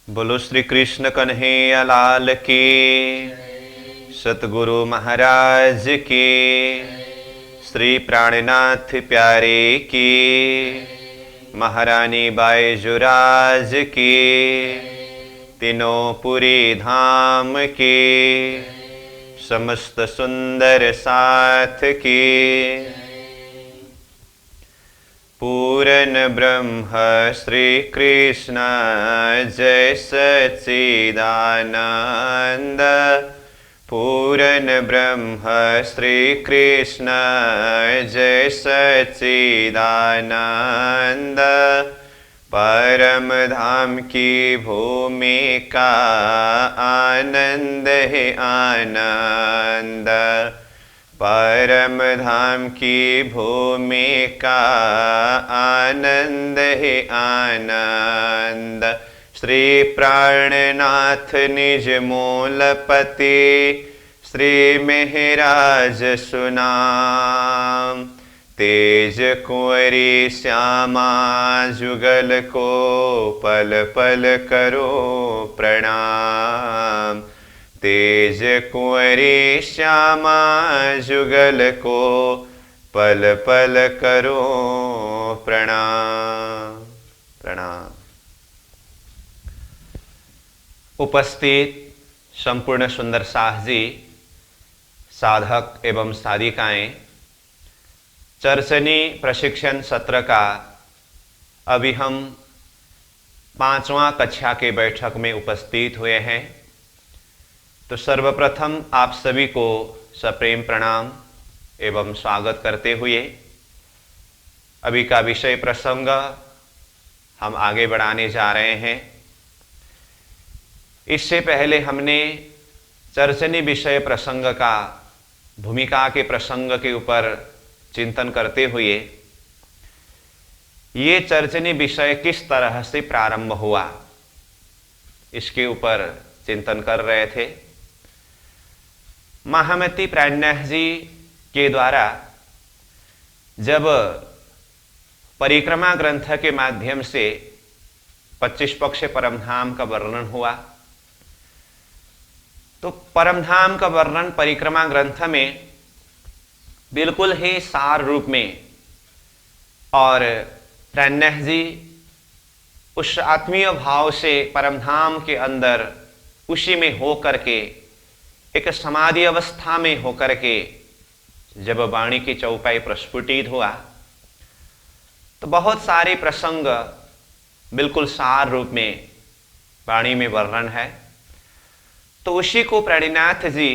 बोलो श्री कृष्ण कन्हैया लाल की, सतगुरु महाराज की, श्री प्राणनाथ प्यारे की, महारानी बाईजुराज की, तीनों पुरी धाम की, समस्त सुंदर साथ की। पूरन ब्रह्म श्री कृष्ण जय सच्चिदानंद। पूरन ब्रह्म श्री कृष्ण जय सच्चिदानंद। परम धाम की भूमि का आनंद है आनंद। परम धाम की भूमि का आनंद है आनंद। श्री प्राणनाथ निज मूलपति श्री मेहराज सुनाम। तेज कुंवरी श्यामा जुगल को पल पल करो प्रणाम। तेज कुंवरी श्यामा जुगल को पल पल करो प्रणाम प्रणाम। उपस्थित संपूर्ण सुंदर साह जी, साधक एवं साधिकाएं, चर्चनी प्रशिक्षण सत्र का अभी हम 5वां कक्षा के बैठक में उपस्थित हुए हैं। तो सर्वप्रथम आप सभी को सप्रेम प्रणाम एवं स्वागत करते हुए अभी का विषय प्रसंग हम आगे बढ़ाने जा रहे हैं। इससे पहले हमने चर्चनी विषय प्रसंग का भूमिका के प्रसंग के ऊपर चिंतन करते हुए ये चर्चनी विषय किस तरह से प्रारंभ हुआ इसके ऊपर चिंतन कर रहे थे। महामती प्राणनाथ जी के द्वारा जब परिक्रमा ग्रंथ के माध्यम से 25 पक्ष परमधाम का वर्णन हुआ, तो परमधाम का वर्णन परिक्रमा ग्रंथ में बिल्कुल ही सार रूप में, और प्राणनाथ जी उस आत्मीय भाव से परमधाम के अंदर उसी में हो करके एक समाधि अवस्था में होकर के जब वाणी की चौपाई प्रस्फुटित हुआ तो बहुत सारे प्रसंग बिल्कुल सार रूप में वाणी में वर्णन है। तो उसी को प्राणनाथ जी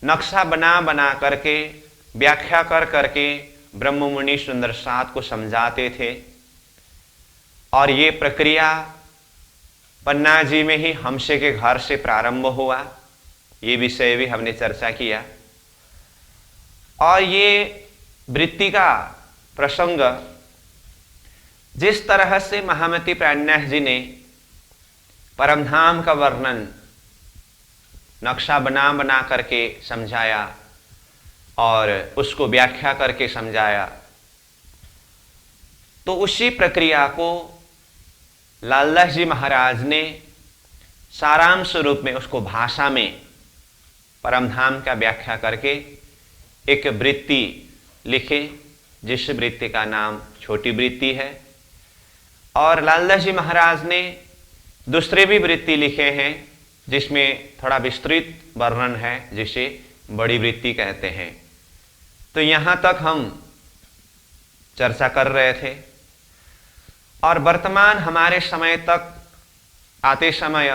नक्शा बना बना करके व्याख्या कर करके ब्रह्म मुनि सुंदर साथ को समझाते थे। और ये प्रक्रिया पन्ना जी में ही हमसे के घर से प्रारंभ हुआ, ये विषय भी हमने चर्चा किया। और ये वृत्ति का प्रसंग जिस तरह से महामती प्राणनाथ जी ने परमधाम का वर्णन नक्शा बना बना करके समझाया और उसको व्याख्या करके समझाया, तो उसी प्रक्रिया को लालदास जी महाराज ने सारांश रूप में उसको भाषा में परमधाम का व्याख्या करके एक वृत्ति लिखे, जिस वृत्ति का नाम छोटी वृत्ति है। और लालदास जी महाराज ने दूसरे भी वृत्ति लिखे हैं जिसमें थोड़ा विस्तृत वर्णन है, जिसे बड़ी वृत्ति कहते हैं। तो यहाँ तक हम चर्चा कर रहे थे। और वर्तमान हमारे समय तक आते समय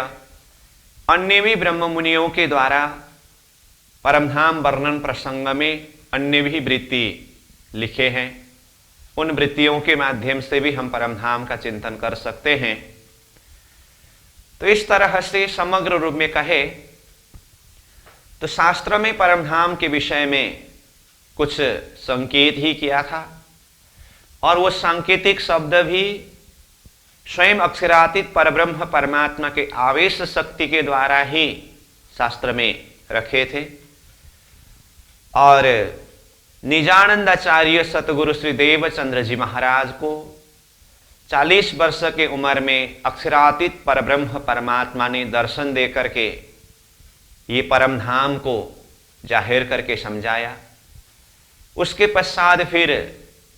अन्य भी ब्रह्म मुनियों के द्वारा परमधाम वर्णन प्रसंग में अन्य भी वृत्ति लिखे हैं। उन वृत्तियों के माध्यम से भी हम परमधाम का चिंतन कर सकते हैं। तो इस तरह से समग्र रूप में कहे तो शास्त्र में परमधाम के विषय में कुछ संकेत ही किया था, और वो सांकेतिक शब्द भी स्वयं अक्षरातीत परब्रह्म परमात्मा के आवेश शक्ति के द्वारा ही शास्त्र में रखे थे। और निजानंदाचार्य सतगुरु श्री देवचंद्र जी महाराज को 40 वर्ष के उम्र में अक्षरातीत परब्रह्म परमात्मा ने दर्शन दे करके ये परम धाम को जाहिर करके समझाया। उसके पश्चात फिर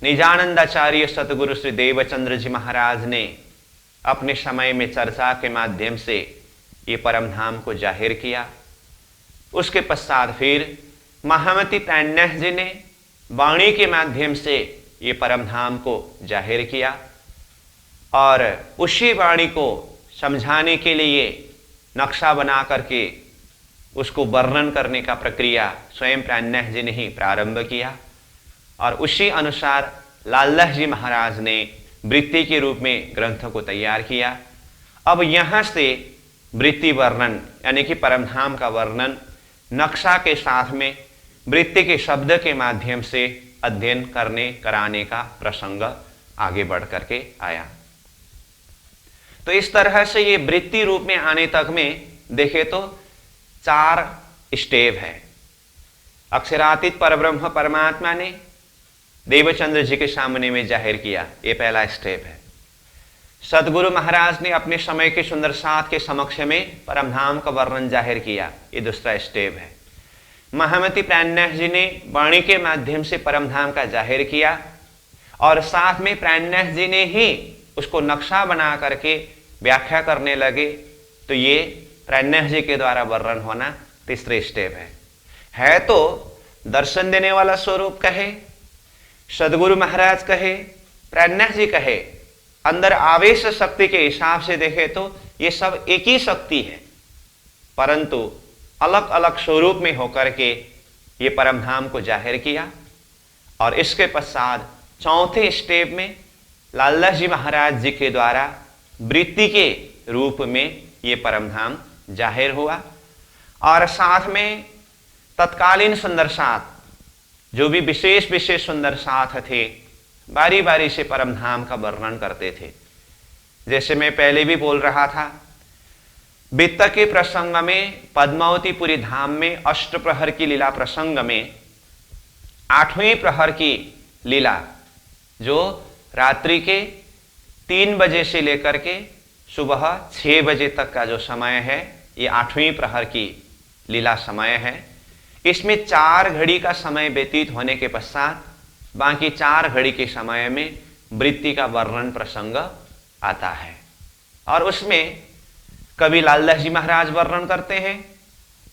निजानंदाचार्य सतगुरु श्री देवचंद्र जी महाराज ने अपने समय में चर्चा के माध्यम से ये परम धाम को जाहिर किया। उसके पश्चात फिर महामती प्राणनाथ जी ने वाणी के माध्यम से ये परम धाम को जाहिर किया और उसी वाणी को समझाने के लिए नक्शा बना करके उसको वर्णन करने का प्रक्रिया स्वयं प्राणनाथ जी ने ही प्रारंभ किया और उसी अनुसार लालदास जी महाराज ने वृत्ति के रूप में ग्रंथ को तैयार किया। अब यहाँ से वृत्ति वर्णन यानी कि परमधाम का वर्णन नक्शा के साथ में वृत्ति के शब्द के माध्यम से अध्ययन करने कराने का प्रसंग आगे बढ़ करके आया। तो इस तरह से ये वृत्ति रूप में आने तक में देखे तो 4 स्टेप है। अक्षरातीत परब्रह्म परमात्मा ने देवचंद्र जी के सामने में जाहिर किया, ये पहला स्टेप है। सतगुरु महाराज ने अपने समय के सुंदर साथ के समक्ष में परमधाम का वर्णन जाहिर किया, ये दूसरा स्टेप है। महामती प्राणनाथ जी ने वाणी के माध्यम से परमधाम का जाहिर किया और साथ में प्राणनाथ जी ने ही उसको नक्शा बना करके व्याख्या करने लगे, तो ये प्राणनाथ जी के द्वारा वर्णन होना तीसरे स्टेप है तो दर्शन देने वाला स्वरूप कहे, सदगुरु महाराज कहे, प्राणनाथ जी कहे, अंदर आवेश शक्ति के हिसाब से देखे तो ये सब एक ही शक्ति है, परंतु अलग अलग स्वरूप में होकर के ये परमधाम को जाहिर किया। और इसके पश्चात चौथे स्टेप में लालदास जी महाराज जी के द्वारा वृत्ति के रूप में ये परमधाम जाहिर हुआ और साथ में तत्कालीन सुंदर साथ जो भी विशेष विशेष सुंदर साथ थे बारी बारी से परमधाम का वर्णन करते थे। जैसे मैं पहले भी बोल रहा था, वित्त के प्रसंग में पद्मावतीपुरी धाम में अष्टप्रहर की लीला प्रसंग में 8वें प्रहर की लीला जो रात्रि के 3 बजे से लेकर के सुबह 6 बजे तक का जो समय है, ये 8वें प्रहर की लीला समय है। इसमें 4 घड़ी का समय व्यतीत होने के पश्चात बाकी 4 घड़ी के समय में वृत्ति का वर्णन प्रसंग आता है और उसमें कभी लालदास जी महाराज वर्णन करते हैं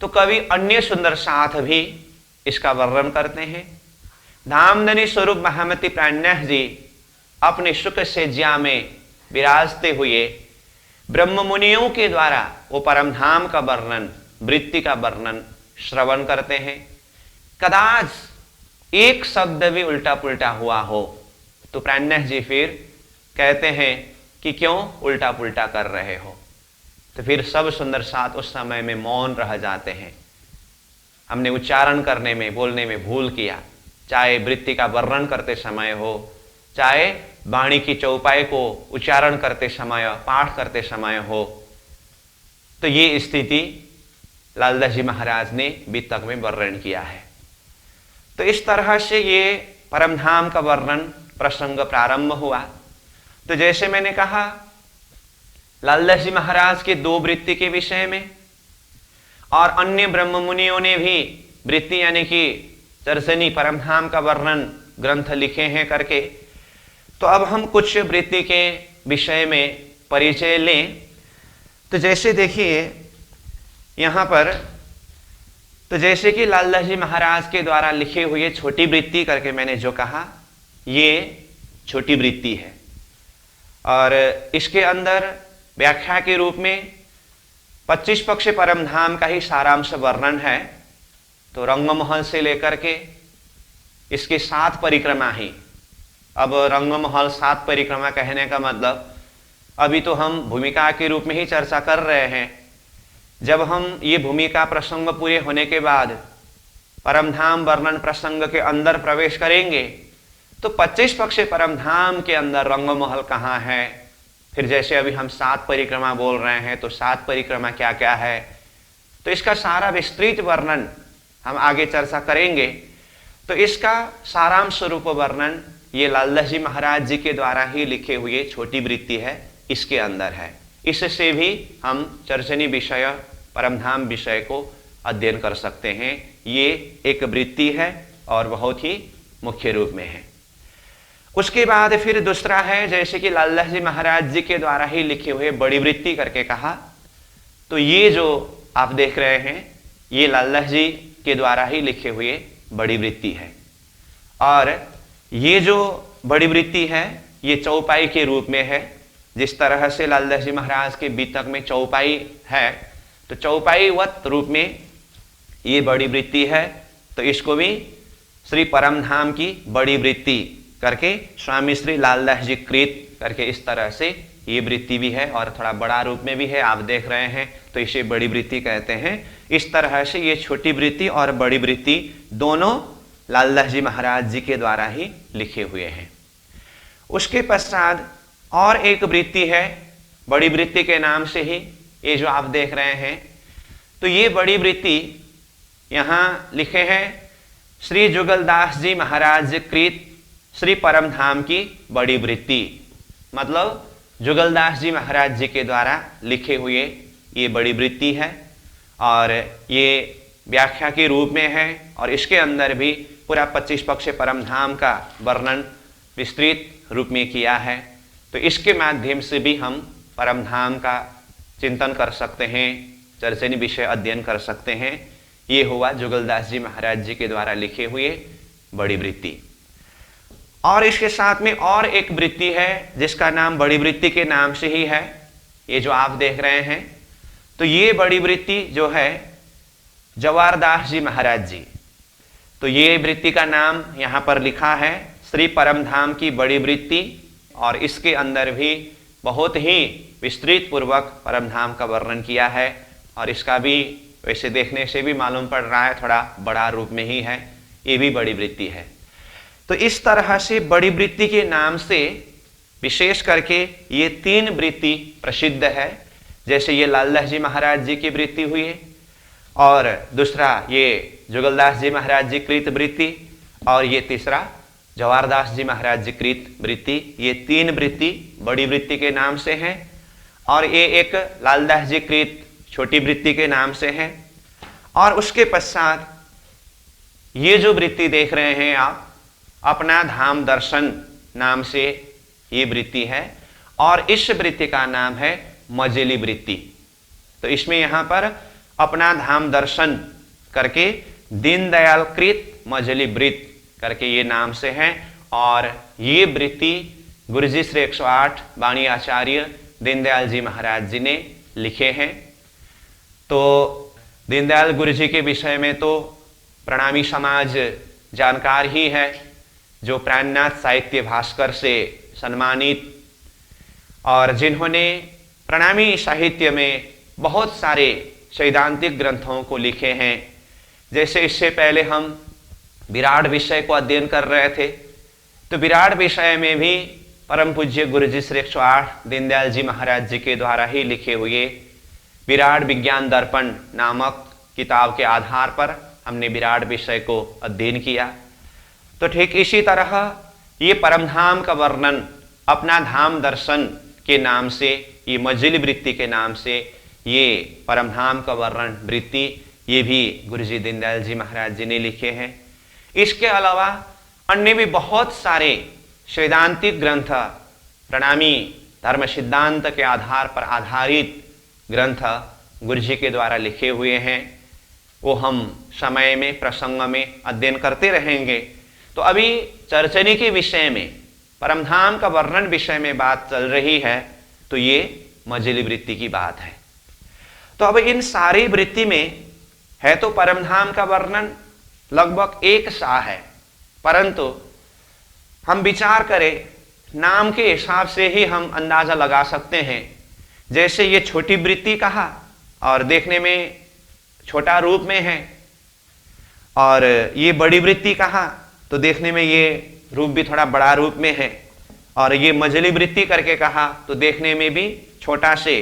तो कभी अन्य सुंदर साथ भी इसका वर्णन करते हैं। धामधनी स्वरूप महामती प्राणनाथ जी अपने सुख सेज्या में विराजते हुए ब्रह्म मुनियों के द्वारा वो परमधाम का वर्णन, वृत्ति का वर्णन श्रवण करते हैं। कदाच एक शब्द भी उल्टा पुल्टा हुआ हो तो प्राणनाथ जी फिर कहते हैं कि क्यों उल्टा पुल्टा कर रहे हो, तो फिर सब सुंदर साथ उस समय में मौन रह जाते हैं। हमने उच्चारण करने में बोलने में भूल किया, चाहे वृत्ति का वर्णन करते समय हो, चाहे वाणी की चौपाई को उच्चारण करते समय, पाठ करते समय हो, तो ये स्थिति लालदास जी महाराज ने वित्तक में वर्णन किया है। तो इस तरह से ये परमधाम का वर्णन प्रसंग प्रारंभ हुआ। तो जैसे मैंने कहा लालदास जी महाराज के 2 वृत्ति के विषय में और अन्य ब्रह्म मुनियों ने भी वृत्ति यानी कि दर्शनी परमधाम का वर्णन ग्रंथ लिखे हैं करके, तो अब हम कुछ वृत्ति के विषय में परिचय लें। तो जैसे देखिए यहाँ पर, तो जैसे कि लालदास जी महाराज के द्वारा लिखे हुए छोटी वृत्ति करके मैंने जो कहा, ये छोटी वृत्ति है और इसके अंदर व्याख्या के रूप में 25 पक्ष परमधाम का ही सारांश वर्णन है। तो रंगमहल से लेकर के इसके 7 परिक्रमा ही, अब रंगमहल 7 परिक्रमा कहने का मतलब अभी तो हम भूमिका के रूप में ही चर्चा कर रहे हैं। जब हम ये भूमिका प्रसंग पूरे होने के बाद परमधाम वर्णन प्रसंग के अंदर प्रवेश करेंगे तो 25 पक्ष परमधाम के अंदर रंगमहल कहाँ है, फिर जैसे अभी हम 7 परिक्रमा बोल रहे हैं तो 7 परिक्रमा क्या क्या है, तो इसका सारा विस्तृत वर्णन हम आगे चर्चा करेंगे। तो इसका सारांश स्वरूप वर्णन ये लालदास जी महाराज जी के द्वारा ही लिखे हुए छोटी वृत्ति है, इसके अंदर है। इससे भी हम चर्चनी विषय परमधाम विषय को अध्ययन कर सकते हैं। ये एक वृत्ति है और बहुत ही मुख्य रूप में है। उसके बाद फिर दूसरा है, जैसे कि लालदास जी महाराज जी के द्वारा ही लिखे हुए बड़ी वृत्ति करके कहा, तो ये जो आप देख रहे हैं ये लालदास जी के द्वारा ही लिखे हुए बड़ी वृत्ति है। और ये जो बड़ी वृत्ति है ये चौपाई के रूप में है। जिस तरह से लालदास जी महाराज के बीतक में चौपाई है, तो चौपाई वत रूप में ये बड़ी वृत्ति है। तो इसको भी श्री परमधाम की बड़ी वृत्ति करके स्वामी श्री लालदास जी कृत करके इस तरह से ये वृत्ति भी है और थोड़ा बड़ा रूप में भी है, आप देख रहे हैं, तो इसे बड़ी वृत्ति कहते हैं। इस तरह से ये छोटी वृत्ति और बड़ी वृत्ति दोनों लालदास जी महाराज जी के द्वारा ही लिखे हुए हैं। उसके पश्चात और एक वृत्ति है बड़ी वृत्ति के नाम से ही, ये जो आप देख रहे हैं। तो ये बड़ी वृत्ति यहाँ लिखे हैं श्री जुगलदास जी महाराज कृत श्री परमधाम की बड़ी वृत्ति, मतलब जुगलदास जी महाराज जी के द्वारा लिखे हुए ये बड़ी वृत्ति है और ये व्याख्या के रूप में है। और इसके अंदर भी पूरा 25 पक्ष परमधाम का वर्णन विस्तृत रूप में किया है। तो इसके माध्यम से भी हम परमधाम का चिंतन कर सकते हैं, चर्चनी विषय अध्ययन कर सकते हैं। ये हुआ जुगलदास जी महाराज जी के द्वारा लिखे हुए बड़ी वृत्ति। और इसके साथ में और एक वृत्ति है जिसका नाम बड़ी वृत्ति के नाम से ही है, ये जो आप देख रहे हैं। तो ये बड़ी वृत्ति जो है जवारदास जी महाराज जी, तो ये वृत्ति का नाम यहाँ पर लिखा है श्री परमधाम की बड़ी वृत्ति। और इसके अंदर भी बहुत ही विस्तृत पूर्वक परमधाम का वर्णन किया है और इसका भी वैसे देखने से भी मालूम पड़ रहा है थोड़ा बड़ा रूप में ही है, ये भी बड़ी वृत्ति है। तो इस तरह से बड़ी वृत्ति के नाम से विशेष करके ये 3 वृत्ति प्रसिद्ध है। जैसे ये लालदास जी महाराज जी की वृत्ति हुई और दूसरा ये जुगलदास जी महाराज जी कृत वृत्ति और ये तीसरा जवारदास जी महाराज जी कृत वृत्ति। ये 3 वृत्ति बड़ी वृत्ति के नाम से हैं और ये एक लालदास जी कृत छोटी वृत्ति के नाम से है। और उसके पश्चात ये जो वृत्ति देख रहे हैं आप, अपना धाम दर्शन नाम से ये वृत्ति है और इस वृत्ति का नाम है मजेली वृत्ति। तो इसमें यहाँ पर अपना धाम दर्शन करके दीनदयाल कृत मजेली वृत्ति करके ये नाम से है। और ये वृत्ति गुरुजी श्री 108 वाणी आचार्य दीनदयाल जी महाराज जी ने लिखे हैं। तो दीनदयाल गुरु जी के विषय में तो प्रणामी समाज जानकार ही है, जो प्राणनाथ साहित्य भास्कर से सम्मानित और जिन्होंने प्रणामी साहित्य में बहुत सारे सैद्धांतिक ग्रंथों को लिखे हैं। जैसे इससे पहले हम विराट विषय को अध्ययन कर रहे थे, तो विराट विषय में भी परम पूज्य गुरुजी श्री 108 दीनदयाल जी महाराज जी के द्वारा ही लिखे हुए विराट विज्ञान दर्पण नामक किताब के आधार पर हमने विराट विषय को अध्ययन किया। तो ठीक इसी तरह ये परमधाम का वर्णन अपना धाम दर्शन के नाम से, ये मजिली वृत्ति के नाम से ये परमधाम का वर्णन वृत्ति, ये भी गुरुजी दीनदयाल जी महाराज जी ने लिखे हैं। इसके अलावा अन्य भी बहुत सारे सैद्धांतिक ग्रंथ, प्रणामी धर्म सिद्धांत के आधार पर आधारित ग्रंथ गुरुजी के द्वारा लिखे हुए हैं। वो हम समय में प्रसंग में अध्ययन करते रहेंगे। तो अभी चर्चनी के विषय में, परमधाम का वर्णन विषय में बात चल रही है, तो ये मजिली वृत्ति की बात है। तो अब इन सारी वृत्ति में है तो परमधाम का वर्णन लगभग एक सा है, परंतु हम विचार करें नाम के हिसाब से ही हम अंदाजा लगा सकते हैं। जैसे ये छोटी वृत्ति कहा और देखने में छोटा रूप में है, और ये बड़ी वृत्ति कहा तो देखने में ये रूप भी थोड़ा बड़ा रूप में है, और ये मजली वृत्ति करके कहा तो देखने में भी छोटा से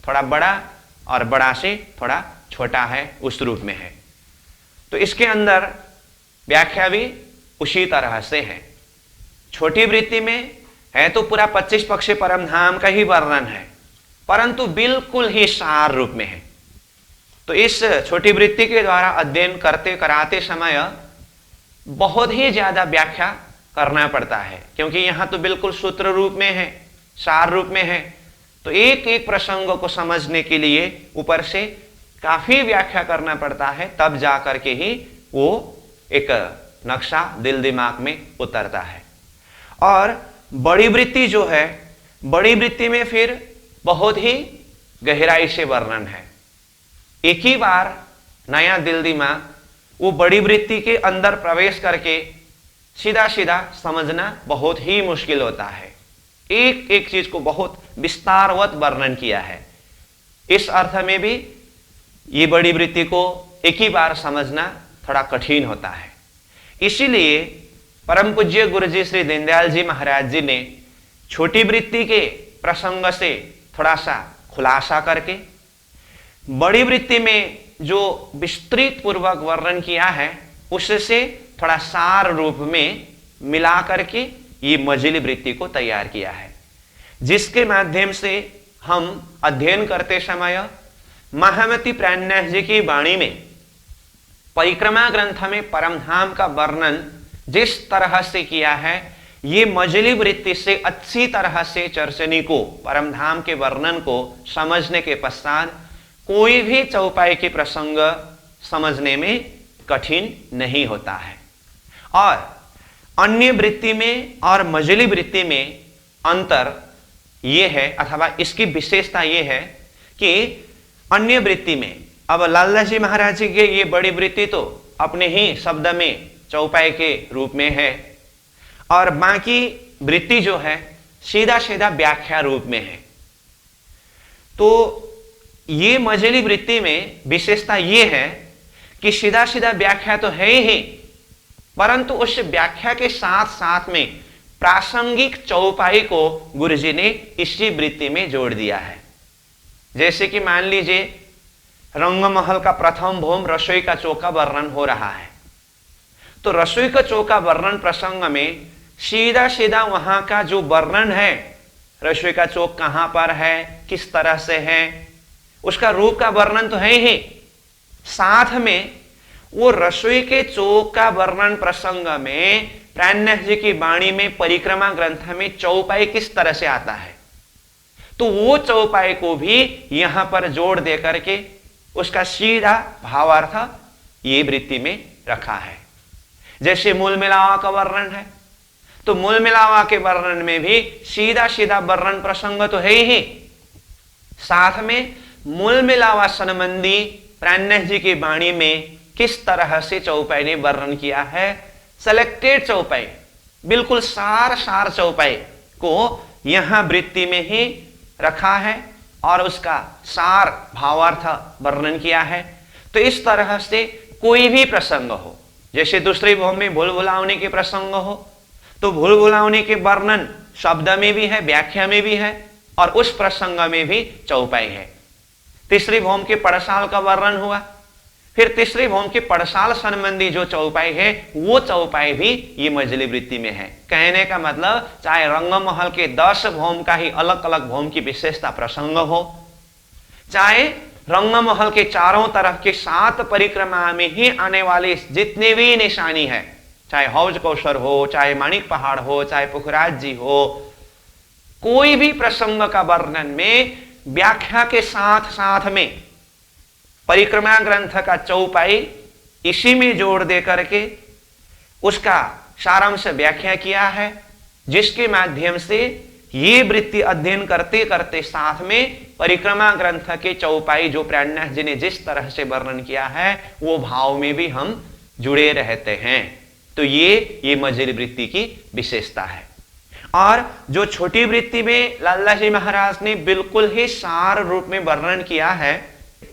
थोड़ा बड़ा और बड़ा से थोड़ा छोटा है, उस रूप में है। तो इसके अंदर व्याख्या भी उसी तरह से है। छोटी वृत्ति में है तो पूरा 25 पक्षी परमधाम का ही वर्णन है, परंतु बिल्कुल ही सार रूप में है। तो इस छोटी वृत्ति के द्वारा अध्ययन करते कराते समय बहुत ही ज्यादा व्याख्या करना पड़ता है, क्योंकि यहां तो बिल्कुल सूत्र रूप में है, सार रूप में है। तो एक एक प्रसंग को समझने के लिए ऊपर से काफी व्याख्या करना पड़ता है, तब जाकर के ही वो एक नक्शा दिल दिमाग में उतरता है। और बड़ी वृत्ति जो है, बड़ी वृत्ति में फिर बहुत ही गहराई से वर्णन है। एक ही बार नया दिल दिमाग वो बड़ी वृत्ति के अंदर प्रवेश करके सीधा सीधा समझना बहुत ही मुश्किल होता है। एक एक चीज को बहुत विस्तारवत वर्णन किया है। इस अर्थ में भी ये बड़ी वृत्ति को एक ही बार समझना थोड़ा कठिन होता है। इसीलिए परम पूज्य गुरु जी श्री दीनदयाल जी महाराज जी ने छोटी वृत्ति के प्रसंग से थोड़ा सा खुलासा करके बड़ी वृत्ति में जो विस्तृत पूर्वक वर्णन किया है उससे थोड़ा सार रूप में मिला करके ये मझली वृत्ति को तैयार किया है, जिसके माध्यम से हम अध्ययन करते समय महामती प्राणनाथ जी की वाणी में परिक्रमा ग्रंथ में परमधाम का वर्णन जिस तरह से किया है, ये मझली वृत्ति से अच्छी तरह से चर्चनी को परमधाम के वर्णन को समझने के पश्चात कोई भी चौपाई के प्रसंग समझने में कठिन नहीं होता है। और अन्य वृत्ति में और मझली वृत्ति में अंतर ये है, अथवा इसकी विशेषता ये है कि अन्य वृत्ति में अब लालदास जी महाराज जी के ये बड़ी वृत्ति तो अपने ही शब्द में चौपाई के रूप में है, और बाकी वृत्ति जो है सीधा सीधा व्याख्या रूप में है। तो ये मझली वृत्ति में विशेषता ये है कि सीधा सीधा व्याख्या तो है ही, परंतु उस व्याख्या के साथ साथ में प्रासंगिक चौपाई को गुरुजी ने इसी वृत्ति में जोड़ दिया है। जैसे कि मान लीजिए रंगमहल का प्रथम भोम रसोई का चौका वर्णन हो रहा है, तो रसोई का चौका वर्णन प्रसंग में सीधा सीधा वहां का जो वर्णन है, रसोई का चौक कहां पर है, किस तरह से है, उसका रूप का वर्णन तो है ही, साथ में वो रसोई के चौक का वर्णन प्रसंग में प्राणनाथ जी की वाणी में परिक्रमा ग्रंथ में चौपाई किस तरह से आता है, तो वो चौपाई को भी यहां पर जोड़ दे करके उसका सीधा भावार्थ ये वृत्ति में रखा है। जैसे मूल मिलावा का वर्णन है, तो मूल मिलावा के वर्णन में भी सीधा सीधा वर्णन प्रसंग तो है ही, साथ में मूल मिलावा संबंधी प्राणनाथ जी की वाणी में किस तरह से चौपाई ने वर्णन किया है, सेलेक्टेड चौपाई, बिल्कुल सार चौपाई को यहां वृत्ति में ही रखा है और उसका सार भावार्थ वर्णन किया है। तो इस तरह से कोई भी प्रसंग हो, जैसे दूसरे भौम में भूल भुलावने के प्रसंग हो, तो भूल भुलावने के वर्णन शब्द में भी है, व्याख्या में भी है, और उस प्रसंग में भी चौपाई है। तीसरी भौम के पड़साल का वर्णन हुआ, फिर तीसरी भौम के पड़साल संबंधी जो चौपाई है वो चौपाई भी ये मझली वृत्ति में है। कहने का मतलब चाहे रंगमहल के 10 भौम का ही अलग अलग भौम की विशेषता प्रसंग हो, चाहे रंगमहल के चारों तरफ के 7 परिक्रमा में ही आने वाले जितने भी निशानी है, चाहे हौज कौशर हो, चाहे माणिक पहाड़ हो, चाहे पुखराज जी हो, कोई भी प्रसंग का वर्णन में व्याख्या के साथ साथ में परिक्रमा ग्रंथ का चौपाई इसी में जोड़ दे करके उसका सारांश व्याख्या किया है, जिसके माध्यम से ये वृत्ति अध्ययन करते करते साथ में परिक्रमा ग्रंथ के चौपाई जो प्राणनाथ जी ने जिस तरह से वर्णन किया है वो भाव में भी हम जुड़े रहते हैं। तो ये मझली वृत्ति की विशेषता है। और जो छोटी वृत्ति में लालदास जी महाराज ने बिल्कुल ही सार रूप में वर्णन किया है,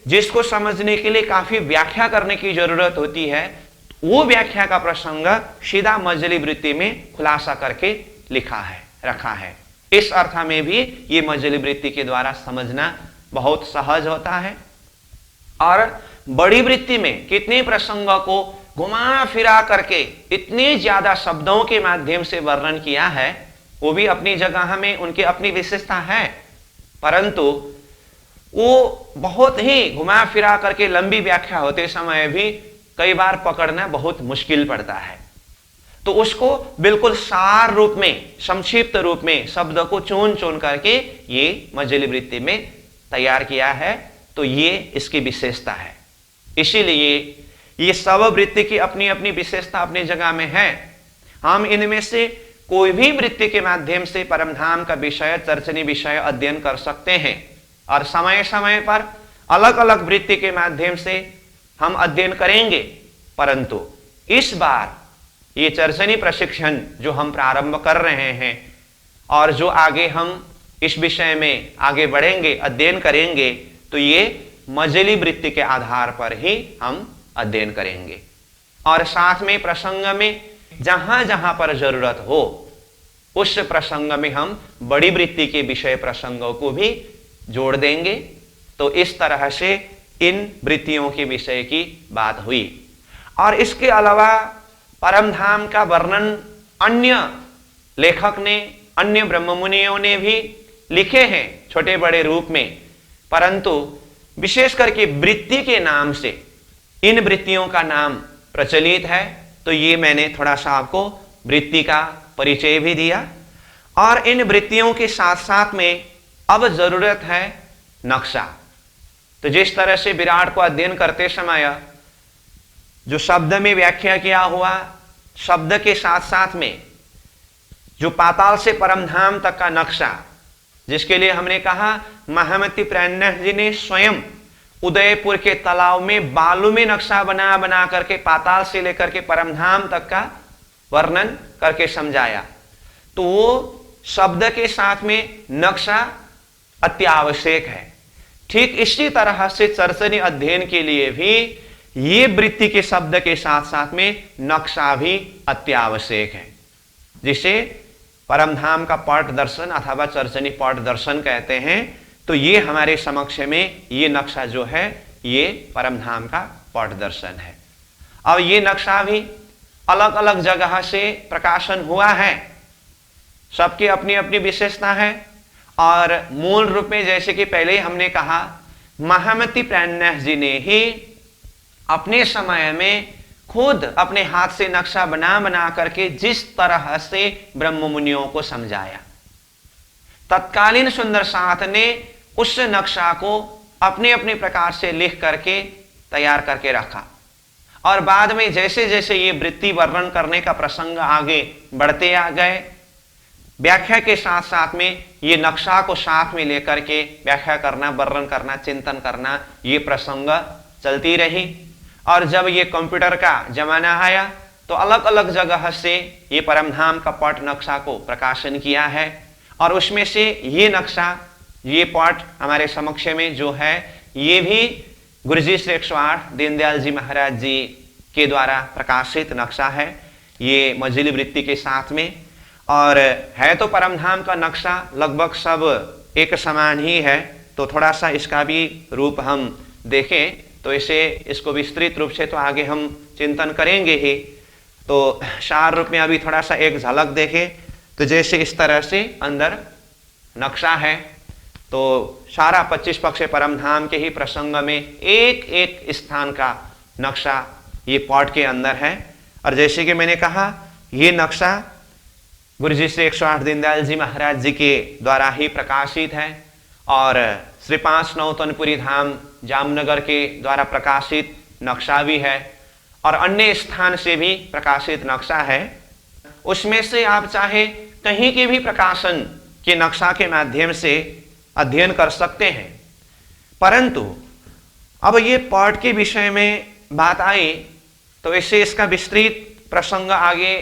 जिसको समझने के लिए काफी व्याख्या करने की जरूरत होती है, वो व्याख्या का प्रसंग सीधा मझली वृत्ति में खुलासा करके लिखा है, रखा है। इस अर्थ में भी ये मझली वृत्ति के द्वारा समझना बहुत सहज होता है। और बड़ी वृत्ति में कितने प्रसंग को घुमा फिरा करके इतने ज्यादा शब्दों के माध्यम से वर्णन किया है, वो भी अपनी जगह में उनकी अपनी विशेषता है, परंतु वो बहुत ही घुमा फिरा करके लंबी व्याख्या होते समय भी कई बार पकड़ना बहुत मुश्किल पड़ता है। तो उसको बिल्कुल सार रूप में, संक्षिप्त रूप में शब्द को चुन चुन करके ये मजली वृत्ति में तैयार किया है। तो ये इसकी विशेषता है। इसीलिए ये सब वृत्ति की अपनी अपनी विशेषता अपनी जगह में है। हम इनमें से कोई भी वृत्ति के माध्यम से परमधाम का विषय, चर्चनी विषय अध्ययन कर सकते हैं, और समय समय पर अलग अलग वृत्ति के माध्यम से हम अध्ययन करेंगे। परंतु इस बार ये चर्चनी प्रशिक्षण जो हम प्रारंभ कर रहे हैं और जो आगे हम इस विषय में आगे बढ़ेंगे, अध्ययन करेंगे, तो ये मजली वृत्ति के आधार पर ही हम अध्ययन करेंगे। और साथ में प्रसंग में जहां जहां पर जरूरत हो उस प्रसंग में हम बड़ी वृत्ति के विषय प्रसंगों को भी जोड़ देंगे। तो इस तरह से इन वृत्तियों के विषय की बात हुई। और इसके अलावा परमधाम का वर्णन अन्य लेखक ने, अन्य ब्रह्ममुनियों ने भी लिखे हैं छोटे बड़े रूप में, परंतु विशेष करके वृत्ति के नाम से इन वृत्तियों का नाम प्रचलित है। तो ये मैंने थोड़ा सा आपको वृत्ति का परिचय भी दिया। और इन वृत्तियों के साथ साथ में अब जरूरत है नक्शा। तो जिस तरह से विराट को अध्ययन करते समय जो शब्द में व्याख्या किया हुआ, शब्द के साथ साथ में जो पाताल से परमधाम तक का नक्शा, जिसके लिए हमने कहा महामती प्रणय जी ने स्वयं उदयपुर के तालाब में बालू में नक्शा बना बना करके पाताल से लेकर के परमधाम तक का वर्णन करके समझाया। तो वो शब्द के साथ में नक्शा अत्यावश्यक है। ठीक इसी तरह से चर्चनी अध्ययन के लिए भी ये वृत्ति के शब्द के साथ साथ में नक्शा भी अत्यावश्यक है, जिसे परमधाम का पट दर्शन अथवा चर्चनी पट दर्शन कहते हैं। तो ये हमारे समक्ष में ये नक्शा जो है ये परमधाम का पट दर्शन है। अब ये नक्शा भी अलग अलग जगह से प्रकाशन हुआ है, सबकी अपनी अपनी विशेषता है। और मूल रूप में जैसे कि पहले हमने कहा, महामती प्रणय जी ने ही अपने समय में खुद अपने हाथ से नक्शा बना बना करके जिस तरह से ब्रह्म मुनियों को समझाया, तत्कालीन सुंदर साथ ने उस नक्शा को अपने अपने प्रकार से लिख करके तैयार करके रखा। और बाद में जैसे जैसे ये वृत्ति वर्णन करने का प्रसंग आगे बढ़ते आ गए, व्याख्या के साथ साथ में ये नक्शा को साथ में लेकर के व्याख्या करना, वर्णन करना, चिंतन करना, ये प्रसंग चलती रही। और जब ये कंप्यूटर का जमाना आया तो अलग अलग जगह से ये परमधाम का पट नक्शा को प्रकाशन किया है। और उसमें से ये नक्शा, ये पट हमारे समक्ष में जो है, ये भी गुरुजी श्री 108 दीनदयाल जी महाराज जी के द्वारा प्रकाशित नक्शा है, ये मजली वृत्ति के साथ में। और है तो परमधाम का नक्शा लगभग सब एक समान ही है। तो थोड़ा सा इसका भी रूप हम देखें तो इसको विस्तृत रूप से तो आगे हम चिंतन करेंगे ही। तो सार रूप में अभी थोड़ा सा एक झलक देखें तो जैसे इस तरह से अंदर नक्शा है, तो सारा 25 पक्ष परमधाम के ही प्रसंग में एक एक स्थान का नक्शा ये पॉट के अंदर है। और जैसे कि मैंने कहा, ये नक्शा गुरुजी श्री 108 दीनदयाल जी महाराज जी के द्वारा ही प्रकाशित है और श्री 5 नौतनपुरी धाम जामनगर के द्वारा प्रकाशित नक्शा भी है और अन्य स्थान से भी प्रकाशित नक्शा है। उसमें से आप चाहे कहीं के भी प्रकाशन के नक्शा के माध्यम से अध्ययन कर सकते हैं। परंतु अब ये पाठ के विषय में बात आई तो इससे इसका विस्तृत प्रसंग आगे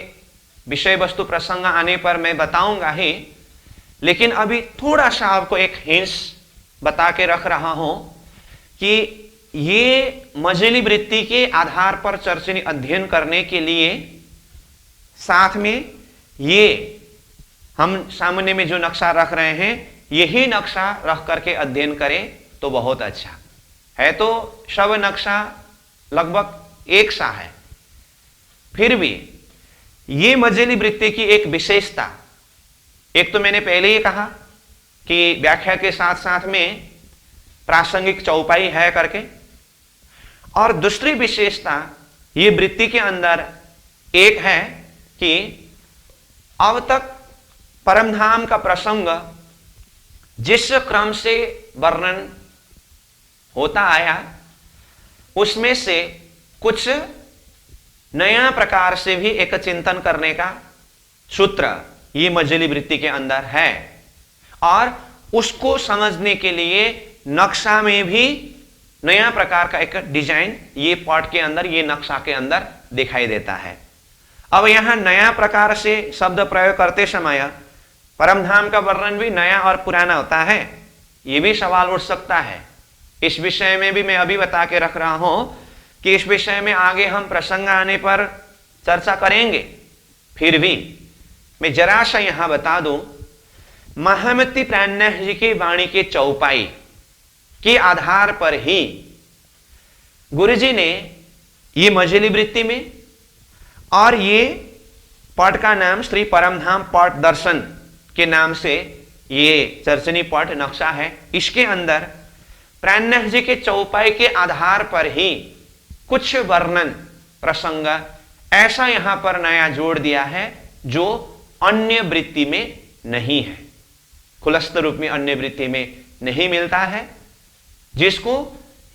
विषय वस्तु प्रसंग आने पर मैं बताऊंगा ही, लेकिन अभी थोड़ा सा आपको एक हिंस बता के रख रहा हूं कि ये मजली वृत्ति के आधार पर चर्चनी अध्ययन करने के लिए साथ में ये हम सामने में जो नक्शा रख रहे हैं यही नक्शा रख करके अध्ययन करें तो बहुत अच्छा है। तो सब नक्शा लगभग एक सा है, फिर भी ये मझली वृत्ति की एक विशेषता, एक तो मैंने पहले ही कहा कि व्याख्या के साथ साथ में प्रासंगिक चौपाई है करके, और दूसरी विशेषता ये वृत्ति के अंदर एक है कि अब तक परमधाम का प्रसंग जिस क्रम से वर्णन होता आया उसमें से कुछ नया प्रकार से भी एक चिंतन करने का सूत्र ये मझली वृत्ति के अंदर है, और उसको समझने के लिए नक्शा में भी नया प्रकार का एक डिजाइन ये पाठ के अंदर, ये नक्शा के अंदर दिखाई देता है। अब यहां नया प्रकार से शब्द प्रयोग करते समय परमधाम का वर्णन भी नया और पुराना होता है, ये भी सवाल उठ सकता है। इस विषय में भी मैं अभी बता के रख रहा हूं कि इस विषय में आगे हम प्रसंग आने पर चर्चा करेंगे। फिर भी मैं जरा सा यहां बता दूं, महामती प्राणनाथ जी की वाणी के चौपाई के आधार पर ही गुरुजी ने ये मझली वृत्ति में, और ये पाठ का नाम श्री परमधाम पाठ दर्शन के नाम से ये चर्चनी पाठ नक्शा है, इसके अंदर प्राणनाथ जी के चौपाई के आधार पर ही कुछ वर्णन प्रसंग ऐसा यहां पर नया जोड़ दिया है जो अन्य वृत्ति में नहीं है, खुलस्त रूप में अन्य वृत्ति में नहीं मिलता है, जिसको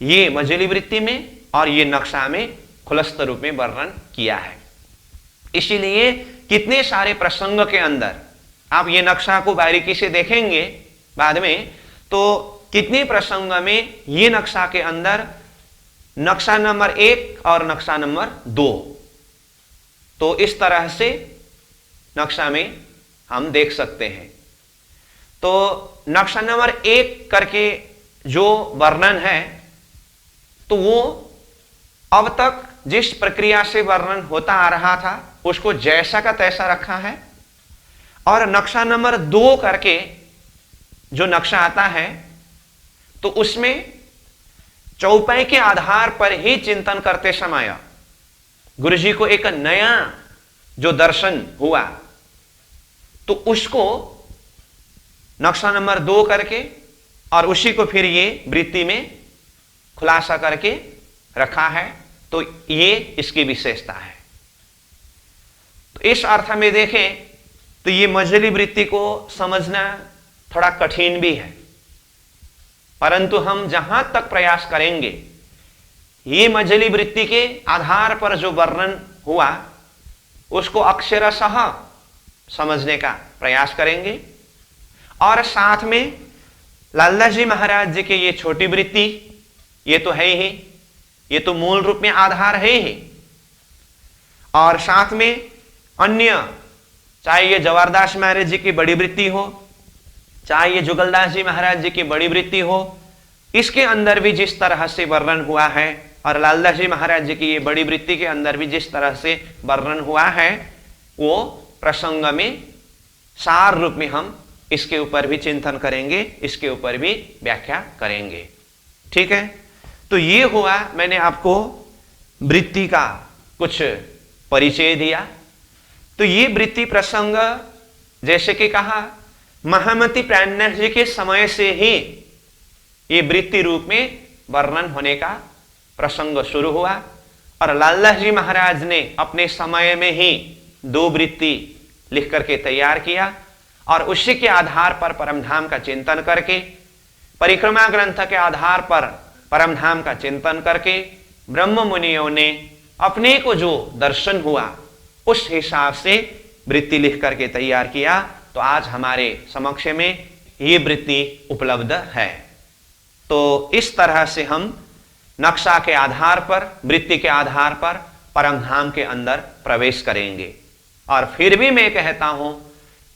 ये मझली वृत्ति में और ये नक्शा में खुलस्त रूप में वर्णन किया है। इसीलिए कितने सारे प्रसंग के अंदर आप ये नक्शा को बारीकी से देखेंगे बाद में, तो कितने प्रसंग में ये नक्शा के अंदर नक्शा नंबर 1 और नक्शा नंबर 2, तो इस तरह से नक्शा में हम देख सकते हैं। तो नक्शा नंबर 1 करके जो वर्णन है तो वो अब तक जिस प्रक्रिया से वर्णन होता आ रहा था उसको जैसा का तैसा रखा है, और नक्शा नंबर 2 करके जो नक्शा आता है तो उसमें चौपाई के आधार पर ही चिंतन करते समय गुरुजी को एक नया जो दर्शन हुआ तो उसको नक्शा नंबर 2 करके और उसी को फिर ये वृत्ति में खुलासा करके रखा है, तो ये इसकी विशेषता है। तो इस अर्थ में देखें तो ये मझली वृत्ति को समझना थोड़ा कठिन भी है, परंतु हम जहां तक प्रयास करेंगे ये मझली वृत्ति के आधार पर जो वर्णन हुआ उसको अक्षरशः समझने का प्रयास करेंगे, और साथ में लाला जी महाराज जी के ये छोटी वृत्ति ये तो है ही, ये तो मूल रूप में आधार है ही, और साथ में अन्य चाहे ये जवारदास महाराज जी की बड़ी वृत्ति हो, चाहे ये जुगलदास जी महाराज जी की बड़ी वृत्ति हो, इसके अंदर भी जिस तरह से वर्णन हुआ है, और लालदास जी महाराज जी की ये बड़ी वृत्ति के अंदर भी जिस तरह से वर्णन हुआ है, वो प्रसंग में सार रूप में हम इसके ऊपर भी चिंतन करेंगे, इसके ऊपर भी व्याख्या करेंगे। ठीक है, तो ये हुआ, मैंने आपको वृत्ति का कुछ परिचय दिया। तो ये वृत्ति प्रसंग जैसे कि कहा महामती प्राणनाथ जी के समय से ही ये वृत्ति रूप में वर्णन होने का प्रसंग शुरू हुआ, और लाला जी महाराज ने अपने समय में ही 2 वृत्ति लिख करके तैयार किया, और उसी के आधार पर परमधाम का चिंतन करके, परिक्रमा ग्रंथ के आधार पर परमधाम का चिंतन करके ब्रह्म मुनियों ने अपने को जो दर्शन हुआ उस हिसाब से वृत्ति लिख करके तैयार किया। तो आज हमारे समक्ष में ये वृत्ति उपलब्ध है। तो इस तरह से हम नक्शा के आधार पर, वृत्ति के आधार पर परमधाम के अंदर प्रवेश करेंगे। और फिर भी मैं कहता हूं,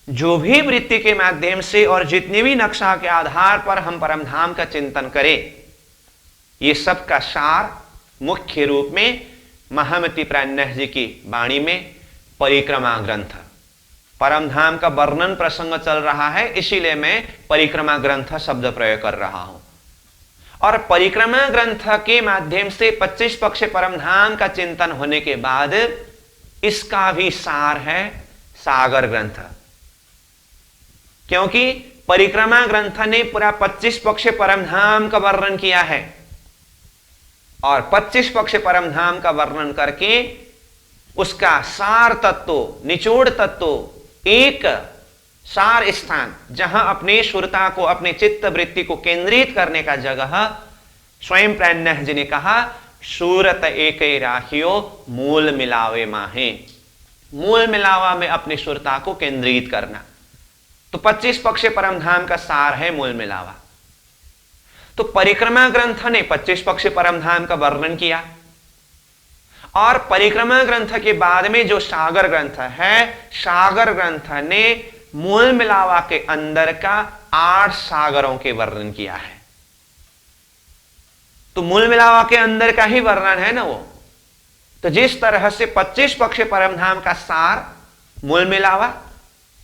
जो भी वृत्ति के माध्यम से और जितने भी नक्शा के आधार पर हम परमधाम का चिंतन करें, ये सब का सार मुख्य रूप में महामती प्राणनाथ जी की वाणी में परिक्रमा ग्रंथ, परमधाम का वर्णन प्रसंग चल रहा है, इसीलिए मैं परिक्रमा ग्रंथ शब्द प्रयोग कर रहा हूं। और परिक्रमा ग्रंथ के माध्यम से 25 पक्ष परमधाम का चिंतन होने के बाद इसका भी सार है सागर ग्रंथ। क्योंकि परिक्रमा ग्रंथ ने पूरा 25 पक्ष परमधाम का वर्णन किया है और 25 पक्ष परमधाम का वर्णन करके उसका सार तत्व, निचोड़ तत्व, एक सार स्थान जहां अपने सुरता को, अपने चित्त वृत्ति को केंद्रित करने का जगह स्वयं प्राज्ञ जी ने कहा सूरत एक राखियो मूल मिलावे माहे। मूल मिलावा में अपनी सुरता को केंद्रित करना। तो 25 पक्ष परमधाम का सार है मूल मिलावा। तो परिक्रमा ग्रंथ ने 25 पक्ष परमधाम का वर्णन किया और परिक्रमा ग्रंथ के बाद में जो सागर ग्रंथ है, सागर ग्रंथ ने मूल मिलावा के अंदर का 8 सागरों के वर्णन किया है। तो मूल मिलावा के अंदर का ही वर्णन है ना वो। तो जिस तरह से 25 पक्ष परमधाम का सार मूल मिलावा,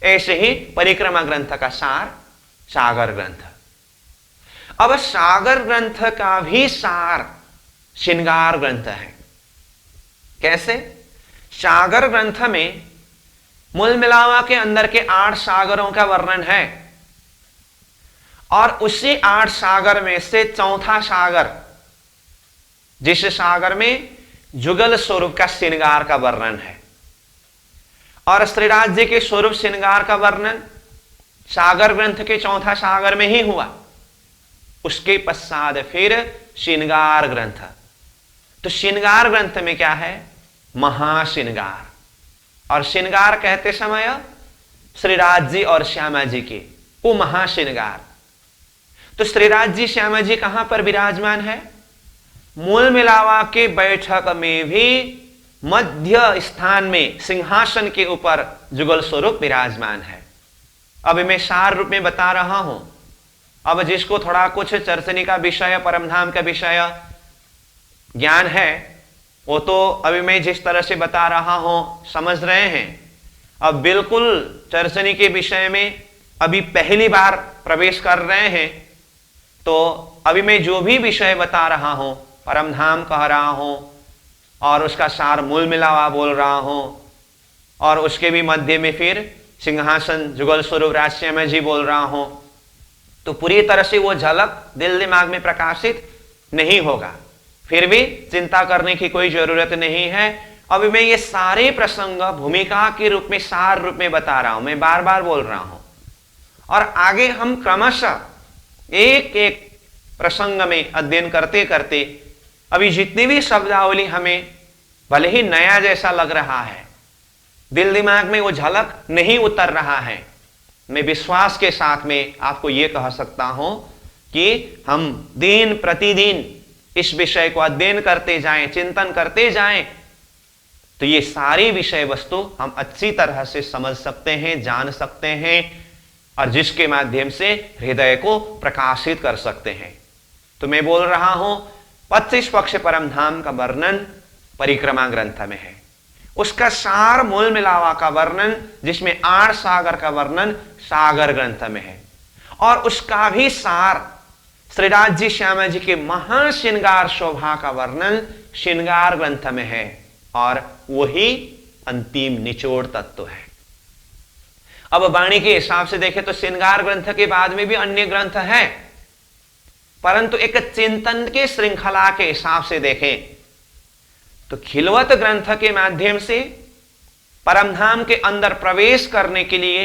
ऐसे ही परिक्रमा ग्रंथ का सार सागर ग्रंथ। अब सागर ग्रंथ का भी सार श्रृंगार ग्रंथ है। कैसे? सागर ग्रंथ में मूल मिलावा के अंदर के 8 सागरों का वर्णन है और उसी 8 सागर में से चौथा सागर, जिस सागर में जुगल स्वरूप का श्रृंगार का वर्णन है और श्रीराज जी के स्वरूप श्रृंगार का वर्णन सागर ग्रंथ के चौथा सागर में ही हुआ। उसके पश्चात फिर श्रृंगार ग्रंथ। तो श्रृंगार ग्रंथ में क्या है? महाश्रृंगार। और श्रृंगार कहते समय श्रीराज जी और श्यामा जी के वो महाश्रृंगार। तो श्रीराज जी श्यामा जी कहां पर विराजमान है? मूल मिलावा के बैठक में भी मध्य स्थान में सिंहासन के ऊपर जुगल स्वरूप विराजमान है। अब मैं सार रूप में बता रहा हूं। अब जिसको थोड़ा कुछ चर्चनी का विषय, परमधाम का विषय ज्ञान है, वो तो अभी मैं जिस तरह से बता रहा हूं समझ रहे हैं। अब बिल्कुल चर्चनी के विषय में अभी पहली बार प्रवेश कर रहे हैं, तो अभी मैं जो भी विषय बता रहा हूं, परमधाम कह रहा हूं और उसका सार मूल मिलावा बोल रहा हूं और उसके भी मध्य में फिर सिंहासन जुगल स्वरूप राजश्यामा जी बोल रहा हूं, तो पूरी तरह से वो झलक दिल दिमाग में प्रकाशित नहीं होगा। फिर भी चिंता करने की कोई जरूरत नहीं है। अभी मैं ये सारे प्रसंग भूमिका के रूप में, सार रूप में बता रहा हूं, मैं बार बार बोल रहा हूं और आगे हम क्रमशः एक एक प्रसंग में अध्ययन करते करते अभी जितनी भी शब्दावली हमें भले ही नया जैसा लग रहा है, दिल दिमाग में वो झलक नहीं उतर रहा है, मैं विश्वास के साथ में आपको ये कह सकता हूं कि हम दिन प्रतिदिन इस विषय को अध्ययन करते जाएं, चिंतन करते जाएं, तो ये सारी विषय वस्तु हम अच्छी तरह से समझ सकते हैं, जान सकते हैं और जिसके माध्यम से हृदय को प्रकाशित कर सकते हैं। तो मैं बोल रहा हूं 25 पक्ष परमधाम का वर्णन परिक्रमा ग्रंथ में है। उसका सार मूल मिलावा का वर्णन, जिसमें 8 सागर का वर्णन सागर ग्रंथ में है और उसका भी सार श्रीराज जी श्यामा जी के महाश्रृंगार शोभा का वर्णन श्रृंगार ग्रंथ में है और वही अंतिम निचोड़ तत्व है। अब वाणी के हिसाब से देखें तो श्रृंगार ग्रंथ के बाद में भी अन्य ग्रंथ हैं, परंतु एक चिंतन के श्रृंखला के हिसाब से देखें तो खिलवत ग्रंथ के माध्यम से परमधाम के अंदर प्रवेश करने के लिए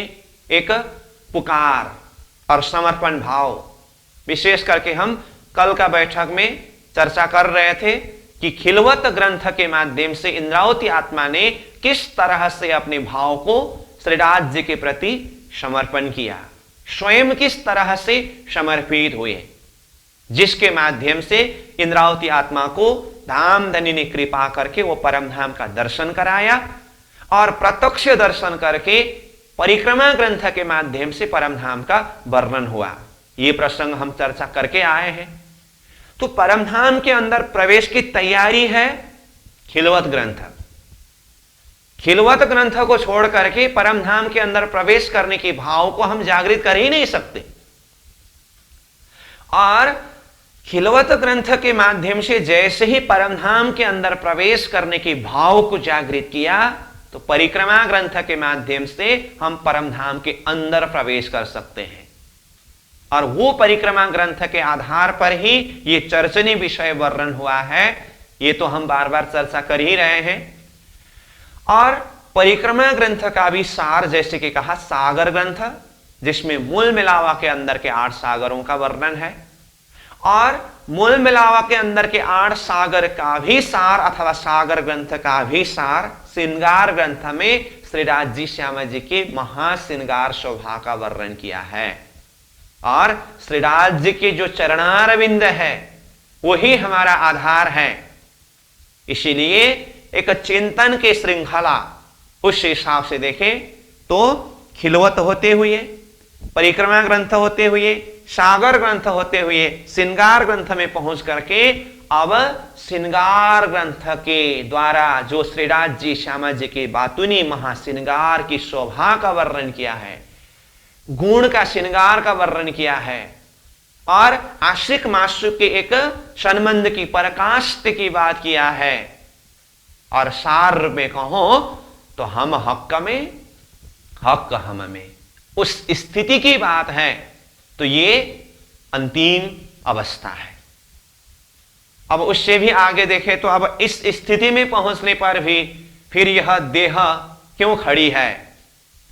एक पुकार और समर्पण भाव, विशेष करके हम कल का बैठक में चर्चा कर रहे थे कि खिलवत ग्रंथ के माध्यम से इंद्रावती आत्मा ने किस तरह से अपने भाव को श्रीराज जी के प्रति समर्पण किया, स्वयं किस तरह से समर्पित हुए, जिसके माध्यम से इंद्रावती आत्मा को धामधनी ने कृपा करके वो परमधाम का दर्शन कराया और प्रत्यक्ष दर्शन करके परिक्रमा ग्रंथ के माध्यम से परमधाम का वर्णन हुआ। ये प्रसंग हम चर्चा करके आए हैं। तो परमधाम के अंदर प्रवेश की तैयारी है खिलवत ग्रंथ। खिलवत ग्रंथ को छोड़ करके परमधाम के अंदर प्रवेश करने के भाव को हम जागृत कर ही नहीं सकते। और खिलवत ग्रंथ के माध्यम से जैसे ही परमधाम के अंदर प्रवेश करने के भाव को जागृत किया, तो परिक्रमा ग्रंथ के माध्यम से हम परमधाम के अंदर प्रवेश कर सकते हैं। और वो परिक्रमा ग्रंथ के आधार पर ही ये चर्चनी विषय वर्णन हुआ है, ये तो हम बार बार चर्चा कर ही रहे हैं। और परिक्रमा ग्रंथ का भी सार, जैसे कि कहा सागर ग्रंथ, जिसमें मूल मिलावा के अंदर के 8 सागरों का वर्णन है, और मूल मिलावा के अंदर के 8 सागर का भी सार अथवा सागर ग्रंथ का भी सार श्रृंगार ग्रंथ में श्री राज श्यामा जी के महाश्रृंगार शोभा का वर्णन किया है। और श्री राज जी के जो चरणारविंद है वही हमारा आधार है। इसीलिए एक चिंतन के श्रृंखला उस हिसाब से देखें तो खिलवत होते हुए, परिक्रमा ग्रंथ होते हुए, सागर ग्रंथ होते हुए श्रृंगार ग्रंथ में पहुंच करके अब श्रृंगार ग्रंथ के द्वारा जो श्रीराज जी श्यामा जी के बातुनी महाश्रृंगार की शोभा का वर्णन किया है, गुण का श्रृंगार का वर्णन किया है, और आशिक माशूक के एक संबंध की पराकाष्ठ की बात किया है, और सार में कहो तो हम हक में हक हम में उस स्थिति की बात है। तो ये अंतिम अवस्था है। अब उससे भी आगे देखें तो अब इस स्थिति में पहुंचने पर भी फिर यह देह क्यों खड़ी है,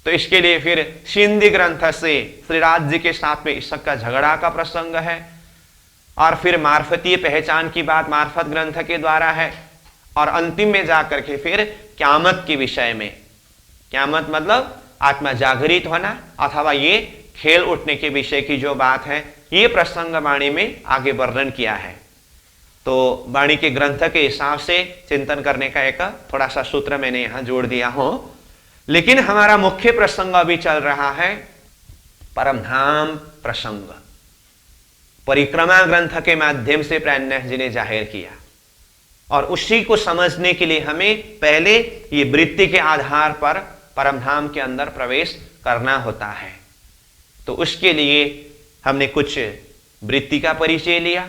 तो इसके लिए फिर सिंधी ग्रंथ से श्री राज जी के साथ में इसक का झगड़ा का प्रसंग है, और फिर मार्फतीय पहचान की बात मार्फत ग्रंथ के द्वारा है, और अंतिम में जाकर के फिर क्यामत के विषय में, क्यामत मतलब आत्मा जागृत होना अथवा ये खेल उठने के विषय की जो बात है, ये प्रसंग वाणी में आगे वर्णन किया है। तो वाणी के ग्रंथ के हिसाब से चिंतन करने का एक थोड़ा सा सूत्र मैंने यहां जोड़ दिया हो, लेकिन हमारा मुख्य प्रसंग अभी चल रहा है परमधाम प्रसंग। परिक्रमा ग्रंथ के माध्यम से प्राणनाथ जी ने जाहिर किया, और उसी को समझने के लिए हमें पहले ये वृत्ति के आधार पर परमधाम के अंदर प्रवेश करना होता है। तो उसके लिए हमने कुछ वृत्ति का परिचय लिया,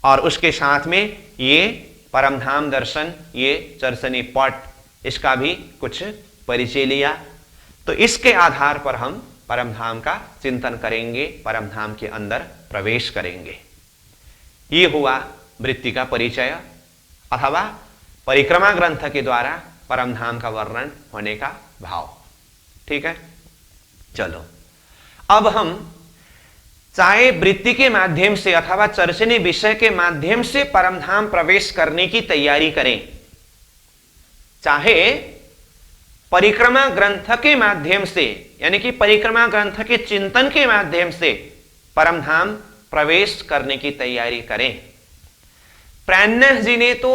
और उसके साथ में ये परमधाम दर्शन, ये चर्चनी पट, इसका भी कुछ परिचय लिया। तो इसके आधार पर हम परमधाम का चिंतन करेंगे, परमधाम के अंदर प्रवेश करेंगे। ये हुआ वृत्ति का परिचय अथवा परिक्रमा ग्रंथ के द्वारा परमधाम का वर्णन होने का भाव। ठीक है, चलो अब हम चाहे वृत्ति के माध्यम से अथवा चर्चनी विषय के माध्यम से परमधाम प्रवेश करने की तैयारी करें, चाहे परिक्रमा ग्रंथ के माध्यम से, यानी कि परिक्रमा ग्रंथ के चिंतन के माध्यम से परमधाम प्रवेश करने की तैयारी करें। प्राणनाथ जी ने तो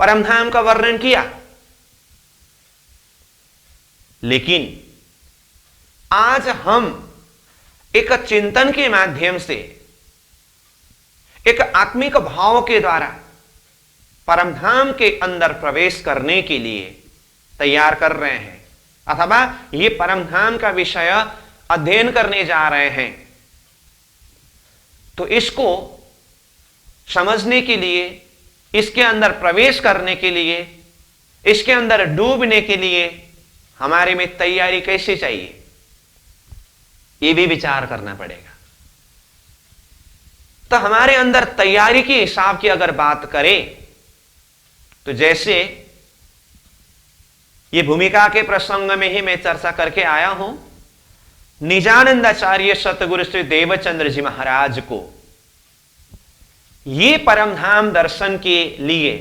परमधाम का वर्णन किया, लेकिन आज हम एक चिंतन के माध्यम से, एक आत्मिक भाव के द्वारा परमधाम के अंदर प्रवेश करने के लिए तैयार कर रहे हैं, अथवा ये परमधाम का विषय अध्ययन करने जा रहे हैं। तो इसको समझने के लिए, इसके अंदर प्रवेश करने के लिए, इसके अंदर डूबने के लिए हमारे में तैयारी कैसे चाहिए, ये भी विचार करना पड़ेगा। तो हमारे अंदर तैयारी के हिसाब की अगर बात करें तो जैसे ये भूमिका के प्रसंग में ही मैं चर्चा करके आया हूं, निजानंदाचार्य सतगुरु श्री देवचंद्र जी महाराज को ये परमधाम दर्शन के लिए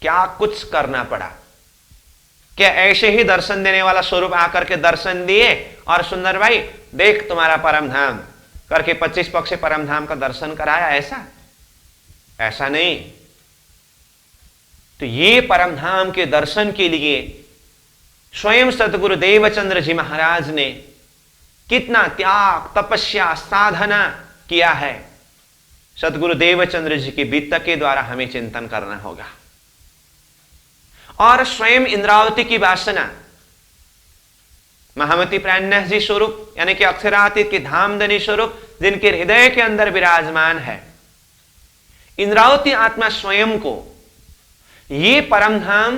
क्या कुछ करना पड़ा। क्या ऐसे ही दर्शन देने वाला स्वरूप आकर के दर्शन दिए और सुंदर भाई देख तुम्हारा परमधाम करके 25 पक्ष से परमधाम का दर्शन कराया, ऐसा नहीं। तो ये परमधाम के दर्शन के लिए स्वयं सतगुरु देवचंद्र जी महाराज ने कितना त्याग, तपस्या, साधना किया है, सतगुरु देवचंद्र जी के वित्त के द्वारा हमें चिंतन करना होगा। और स्वयं इंद्रावती की वासना महामती प्राणनाथ जी स्वरूप, यानी कि अक्षरातीत के धामधनी स्वरूप जिनके हृदय के अंदर विराजमान है, इंद्रावती आत्मा स्वयं को ये परमधाम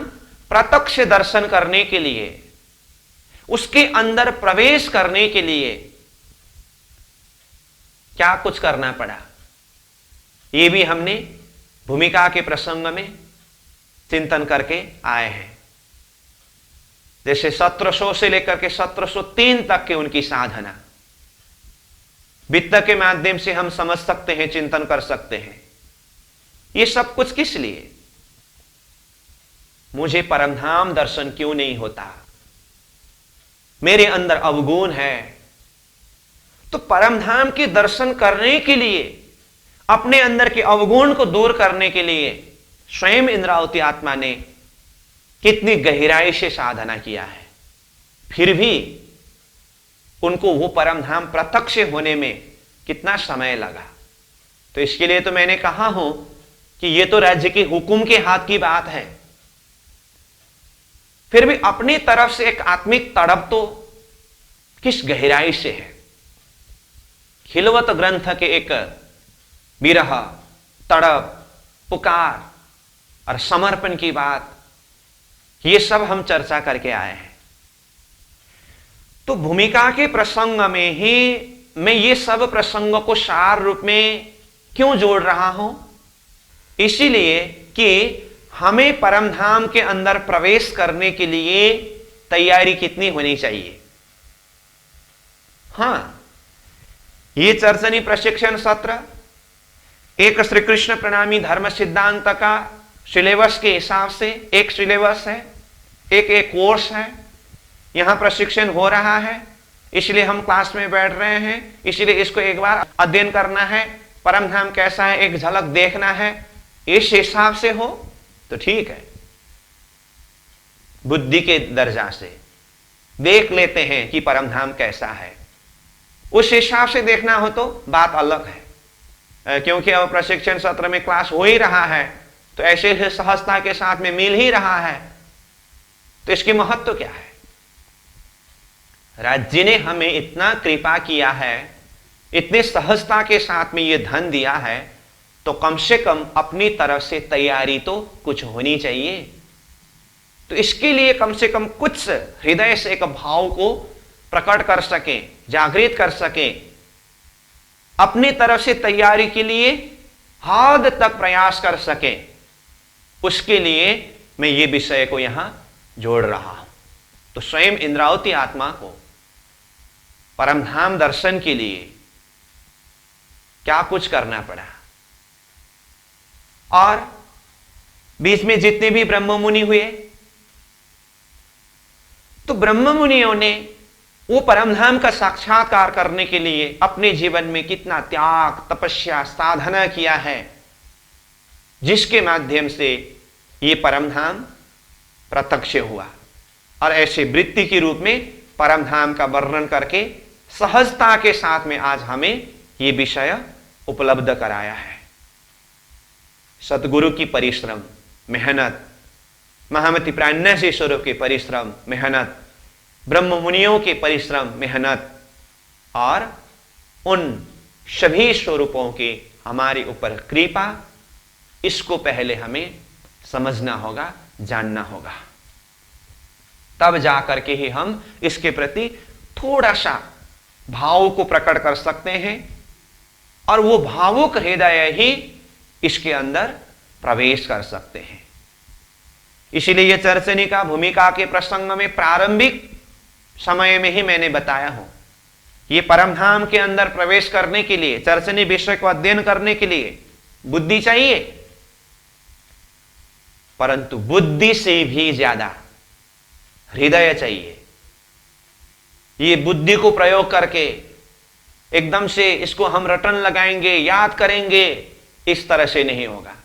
प्रत्यक्ष दर्शन करने के लिए, उसके अंदर प्रवेश करने के लिए क्या कुछ करना पड़ा, ये भी हमने भूमिका के प्रसंग में चिंतन करके आए हैं। जैसे 1700 से लेकर के 1703 तक के उनकी साधना, वित्त के माध्यम से हम समझ सकते हैं, चिंतन कर सकते हैं। ये सब कुछ किस लिए? मुझे परमधाम दर्शन क्यों नहीं होता? मेरे अंदर अवगुण है। तो परमधाम के दर्शन करने के लिए, अपने अंदर के अवगुण को दूर करने के लिए स्वयं इंद्रावती आत्मा ने कितनी गहराई से साधना किया है, फिर भी उनको वो परमधाम प्रत्यक्ष होने में कितना समय लगा। तो इसके लिए तो मैंने कहा हूं कि ये तो राज्य के हुकुम के हाथ की बात है। फिर भी अपनी तरफ से एक आत्मिक तड़प तो किस गहराई से है। खिलवत ग्रंथ के एक विरह, तड़प, पुकार और समर्पण की बात, ये सब हम चर्चा करके आए हैं। तो भूमिका के प्रसंग में ही मैं ये सब प्रसंगों को सार रूप में क्यों जोड़ रहा हूं? इसीलिए कि हमें परमधाम के अंदर प्रवेश करने के लिए तैयारी कितनी होनी चाहिए। हां, ये चर्चनी प्रशिक्षण सत्र एक श्री कृष्ण प्रणामी धर्म सिद्धांत का सिलेबस के हिसाब से एक सिलेबस है, एक कोर्स है। यहां प्रशिक्षण हो रहा है, इसलिए हम क्लास में बैठ रहे हैं, इसलिए इसको एक बार अध्ययन करना है, परमधाम कैसा है एक झलक देखना है। इस हिसाब से हो तो ठीक है, बुद्धि के दर्जा से देख लेते हैं कि परमधाम कैसा है। उस हिसाब से देखना हो तो बात अलग है, क्योंकि अब प्रशिक्षण सत्र में क्लास हो ही रहा है, तो ऐसे सहजता के साथ में मिल ही रहा है, तो इसकी महत्व क्या है? राज्य ने हमें इतना कृपा किया है, इतने सहजता के साथ में यह धन दिया है, तो कम से कम अपनी तरफ से तैयारी तो कुछ होनी चाहिए। तो इसके लिए कम से कम कुछ हृदय से एक भाव को प्रकट कर सके, जागृत कर सके, अपनी तरफ से तैयारी के लिए हद तक प्रयास कर सके, उसके लिए मैं ये विषय को यहां जोड़ रहा हूं। तो स्वयं इंद्रावती आत्मा को परमधाम दर्शन के लिए क्या कुछ करना पड़ा, और बीच में जितने भी ब्रह्म मुनि हुए, तो ब्रह्म मुनियों ने वो परमधाम का साक्षात्कार करने के लिए अपने जीवन में कितना त्याग, तपस्या, साधना किया है, जिसके माध्यम से ये परमधाम प्रत्यक्ष हुआ। और ऐसे वृत्ति के रूप में परमधाम का वर्णन करके सहजता के साथ में आज हमें ये विषय उपलब्ध कराया है। सतगुरु की परिश्रम, मेहनत, महामति प्राज्ञा स्वरूप के परिश्रम, मेहनत, ब्रह्म मुनियों के परिश्रम, मेहनत, और उन सभी स्वरूपों की हमारे ऊपर कृपा, इसको पहले हमें समझना होगा, जानना होगा, तब जाकर के ही हम इसके प्रति थोड़ा सा भाव को प्रकट कर सकते हैं, और वो भावुक हृदय ही इसके अंदर प्रवेश कर सकते हैं। इसीलिए चर्चनी का भूमिका के प्रसंग में प्रारंभिक समय में ही मैंने बताया हूं, ये परमधाम के अंदर प्रवेश करने के लिए, चर्चनी विषय को अध्ययन करने के लिए बुद्धि चाहिए, परंतु बुद्धि से भी ज्यादा हृदय चाहिए। ये बुद्धि को प्रयोग करके एकदम से इसको हम रटन लगाएंगे, याद करेंगे, इस तरह से नहीं होगा।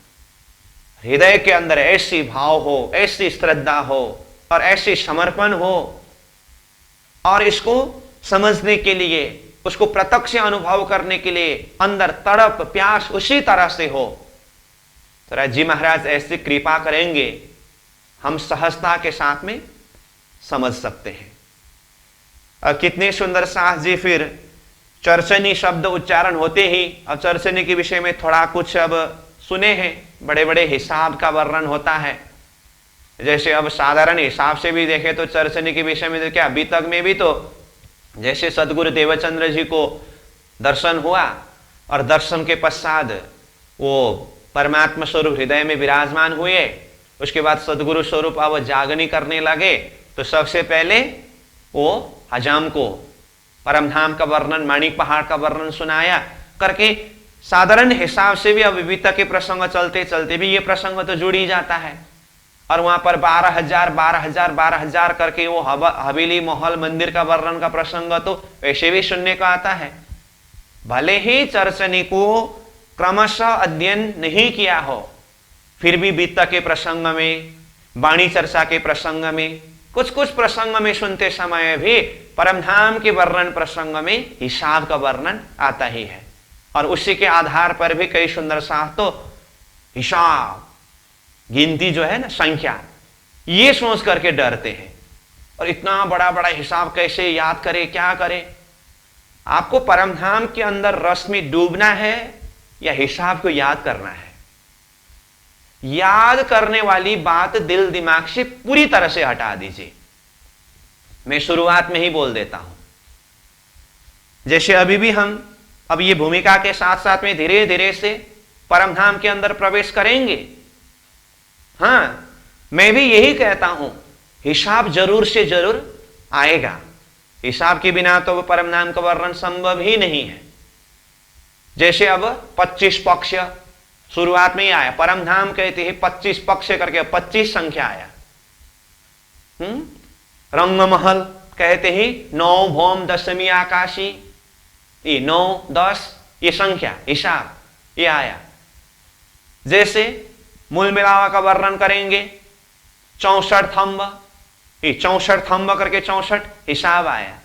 हृदय के अंदर ऐसी भाव हो, ऐसी श्रद्धा हो, और ऐसे समर्पण हो, और इसको समझने के लिए, उसको प्रत्यक्ष अनुभव करने के लिए अंदर तड़प, प्यास उसी तरह से हो, तो राज्य महाराज ऐसी कृपा करेंगे, हम सहजता के साथ में समझ सकते हैं। और कितने सुंदर सास जी फिर चर्चनी शब्द उच्चारण होते ही, अब चर्चनी के विषय में थोड़ा कुछ अब सुने हैं, बड़े बड़े हिसाब का वर्णन होता है, जैसे अब साधारण हिसाब से भी देखें तो चरचनी के विषय में तो क्या, अभी तक में भी तो जैसे सदगुरु देवचंद्र जी को दर्शन हुआ और दर्शन के पश्चात वो परमात्मा स्वरूप हृदय में विराजमान हुए, उसके बाद सदगुरु स्वरूप अब जागनी करने लगे, तो सबसे पहले वो हजाम को परमधाम का वर्णन, माणिक पहाड़ का वर्णन सुनाया करके साधारण हिसाब से भी अब विविधता के प्रसंग चलते चलते भी ये प्रसंग तो जुड़ ही जाता है। और वहां पर 12,000 करके वो हवेली महल मंदिर का वर्णन का प्रसंग तो वैसे भी सुनने को आता है। भले ही चर्चनी को क्रमशः अध्ययन नहीं किया हो, फिर भी वित्त के प्रसंग में, वाणी चर्चा के प्रसंग में, कुछ कुछ प्रसंग में सुनते समय भी परमधाम के वर्णन प्रसंग में हिसाब का वर्णन आता ही है। और उसी के आधार पर भी कई सुंदर शास्त्र तो हिसाब, गिनती जो है ना, संख्या, ये सोच करके डरते हैं और इतना बड़ा बड़ा हिसाब कैसे याद करे, क्या करे। आपको परमधाम के अंदर रस में डूबना है या हिसाब को याद करना है? याद करने वाली बात दिल दिमाग से पूरी तरह से हटा दीजिए। मैं शुरुआत में ही बोल देता हूं, जैसे अभी भी हम अब ये भूमिका के साथ साथ में धीरे धीरे से परमधाम के अंदर प्रवेश करेंगे। हां, मैं भी यही कहता हूं, हिसाब जरूर से जरूर आएगा। हिसाब के बिना तो परमधाम का वर्णन संभव ही नहीं है। जैसे अब 25 पक्ष शुरुआत में ही आया, परमधाम कहते हैं 25 पक्ष करके 25 संख्या आया। रंगमहल कहते ही 9 भौम दशमी आकाशी, ये 9 10 ये संख्या हिसाब ये आया। जैसे मूल मिलावा का वर्णन करेंगे 64 थंब, ये 64 थंब करके 64 हिसाब आया।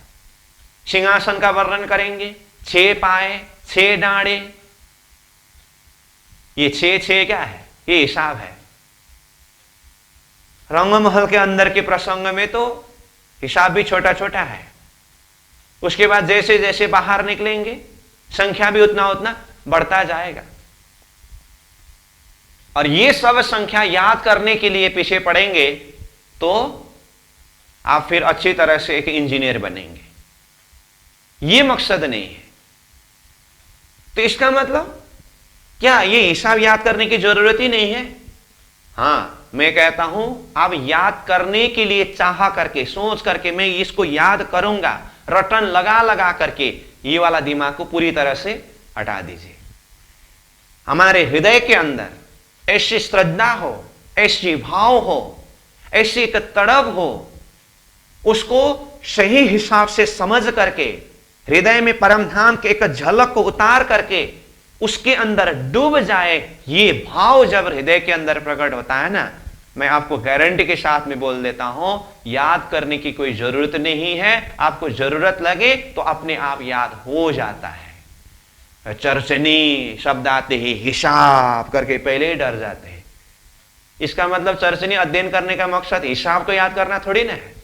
सिंहासन का वर्णन करेंगे 6 पाए 6 डांडे, ये 6 क्या है, ये हिसाब है। रंगमहल के अंदर के प्रसंग में तो हिसाब भी छोटा छोटा है। उसके बाद जैसे जैसे बाहर निकलेंगे संख्या भी उतना उतना बढ़ता जाएगा। और ये सब संख्या याद करने के लिए पीछे पड़ेंगे तो आप फिर अच्छी तरह से एक इंजीनियर बनेंगे। ये मकसद नहीं है। तो इसका मतलब क्या ये हिसाब याद करने की जरूरत ही नहीं है? हां, मैं कहता हूं आप याद करने के लिए चाह करके, सोच करके मैं इसको याद करूंगा, रटन लगा लगा करके ये वाला दिमाग को पूरी तरह से हटा दीजिए। हमारे हृदय के अंदर ऐसी श्रद्धा हो, ऐसी भाव हो, ऐसी एक तड़प हो, उसको सही हिसाब से समझ करके हृदय में परमधाम के एक झलक को उतार करके उसके अंदर डूब जाए। ये भाव जब हृदय के अंदर प्रकट होता है ना, मैं आपको गारंटी के साथ में बोल देता हूं, याद करने की कोई जरूरत नहीं है। आपको जरूरत लगे तो अपने आप याद हो जाता है। चर्चनी शब्द आते ही हिसाब करके पहले ही डर जाते हैं। इसका मतलब चर्चनी अध्ययन करने का मकसद हिसाब को याद करना थोड़ी ना है।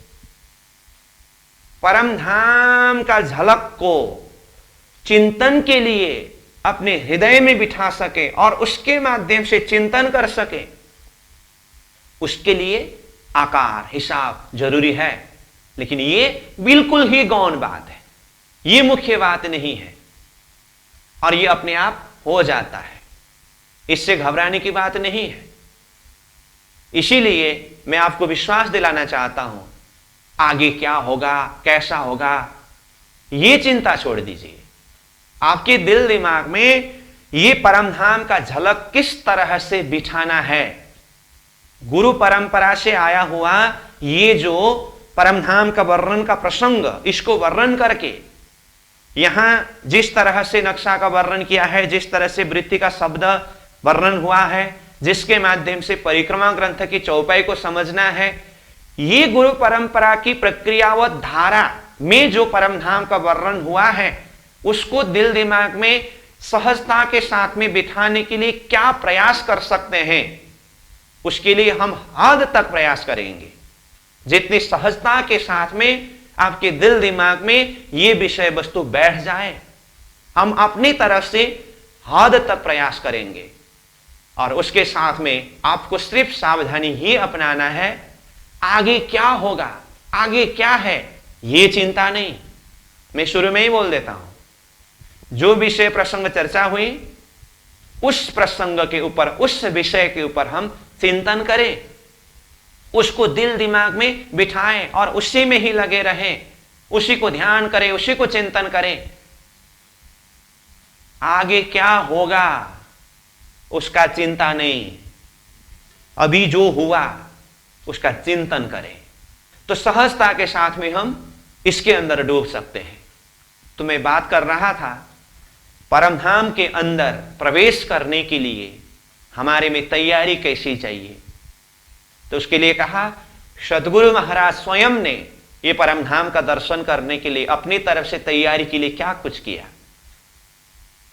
परमधाम का झलक को चिंतन के लिए अपने हृदय में बिठा सके और उसके माध्यम से चिंतन कर सके, उसके लिए आकार हिसाब जरूरी है। लेकिन ये बिल्कुल ही गौण बात है, ये मुख्य बात नहीं है और ये अपने आप हो जाता है। इससे घबराने की बात नहीं है। इसीलिए मैं आपको विश्वास दिलाना चाहता हूं, आगे क्या होगा, कैसा होगा, ये चिंता छोड़ दीजिए। आपके दिल दिमाग में ये परमधाम का झलक किस तरह से बिठाना है, गुरु परंपरा से आया हुआ ये जो परमधाम का वर्णन का प्रसंग, इसको वर्णन करके यहां जिस तरह से नक्शा का वर्णन किया है, जिस तरह से वृत्ति का शब्द वर्णन हुआ है, जिसके माध्यम से परिक्रमा ग्रंथ की चौपाई को समझना है, ये गुरु परंपरा की प्रक्रिया व धारा में जो परमधाम का वर्णन हुआ है, उसको दिल दिमाग में सहजता के साथ में बिठाने के लिए क्या प्रयास कर सकते हैं, उसके लिए हम हद तक प्रयास करेंगे। जितनी सहजता के साथ में आपके दिल दिमाग में ये विषय वस्तु बैठ जाए, हम अपनी तरफ से हद तक प्रयास करेंगे। और उसके साथ में आपको सिर्फ सावधानी ही अपनाना है। आगे क्या होगा, आगे क्या है, ये चिंता नहीं। मैं शुरू में ही बोल देता हूं, जो विषय प्रसंग चर्चा हुई उस प्रसंग के ऊपर, उस विषय के ऊपर हम चिंतन करें, उसको दिल दिमाग में बिठाएं और उसी में ही लगे रहें, उसी को ध्यान करें, उसी को चिंतन करें। आगे क्या होगा उसका चिंता नहीं, अभी जो हुआ उसका चिंतन करें, तो सहजता के साथ में हम इसके अंदर डूब सकते हैं। तो मैं बात कर रहा था, परम धाम के अंदर प्रवेश करने के लिए हमारे में तैयारी कैसी चाहिए। तो उसके लिए कहा, सदगुरु महाराज स्वयं ने ये परम धाम का दर्शन करने के लिए अपनी तरफ से तैयारी के लिए क्या कुछ किया।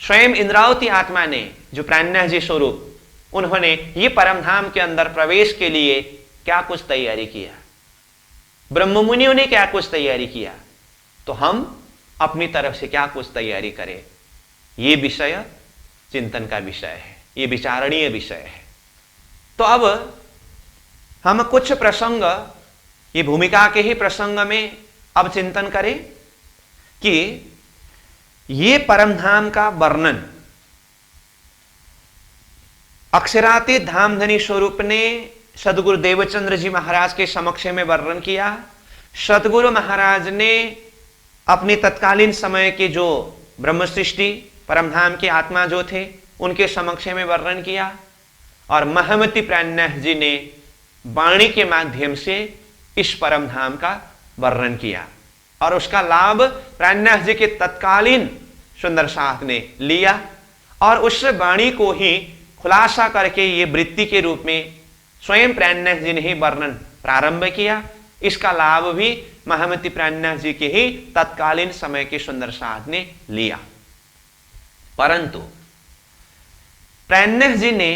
स्वयं इंद्रावती आत्मा ने, जो प्राणनाथ जी स्वरूप, उन्होंने ये परम धाम के अंदर प्रवेश के लिए क्या कुछ तैयारी किया, ब्रह्म मुनियों ने क्या कुछ तैयारी किया, तो हम अपनी तरफ से क्या कुछ तैयारी करें। ये विषय चिंतन का विषय है, ये विचारणीय विषय है। तो अब हम कुछ प्रसंग, ये भूमिका के ही प्रसंग में अब चिंतन करें कि ये परम धाम का वर्णन अक्षरातीत धामधनी स्वरूप ने सदगुरु देवचंद्र जी महाराज के समक्ष में वर्णन किया। सदगुरु महाराज ने अपनी तत्कालीन समय के जो ब्रह्म सृष्टि परम धाम के आत्मा जो थे उनके समक्ष में वर्णन किया, और महमति प्राणनाथ जी ने वाणी के माध्यम से इस परम धाम का वर्णन किया, और उसका लाभ प्राणनाथ जी के तत्कालीन सुंदर साथ ने लिया, और उस वाणी को ही खुलासा करके ये वृत्ति के रूप में स्वयं प्राणनाथ जी ने ही वर्णन प्रारंभ किया। इसका लाभ भी महमति प्राणनाथ जी के ही तत्कालीन समय के सुंदर साथ ने लिया। परंतु प्राणनाथ जी ने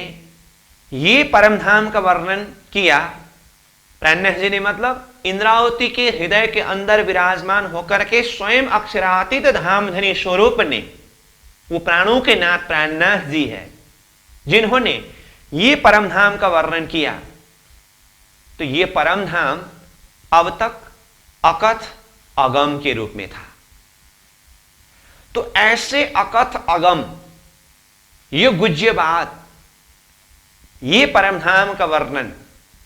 ये परम धाम का वर्णन किया, प्राणनाथ जी ने मतलब इंद्रावती के हृदय के अंदर विराजमान होकर के स्वयं अक्षरातीत धामधनी स्वरूप ने, वो प्राणों के नाथ प्राणनाथ जी है जिन्होंने ये परम धाम का वर्णन किया। तो ये परम धाम अब तक अकथ अगम के रूप में था। तो ऐसे अकथ अगम, ये गुज्य बात, ये परम धाम का वर्णन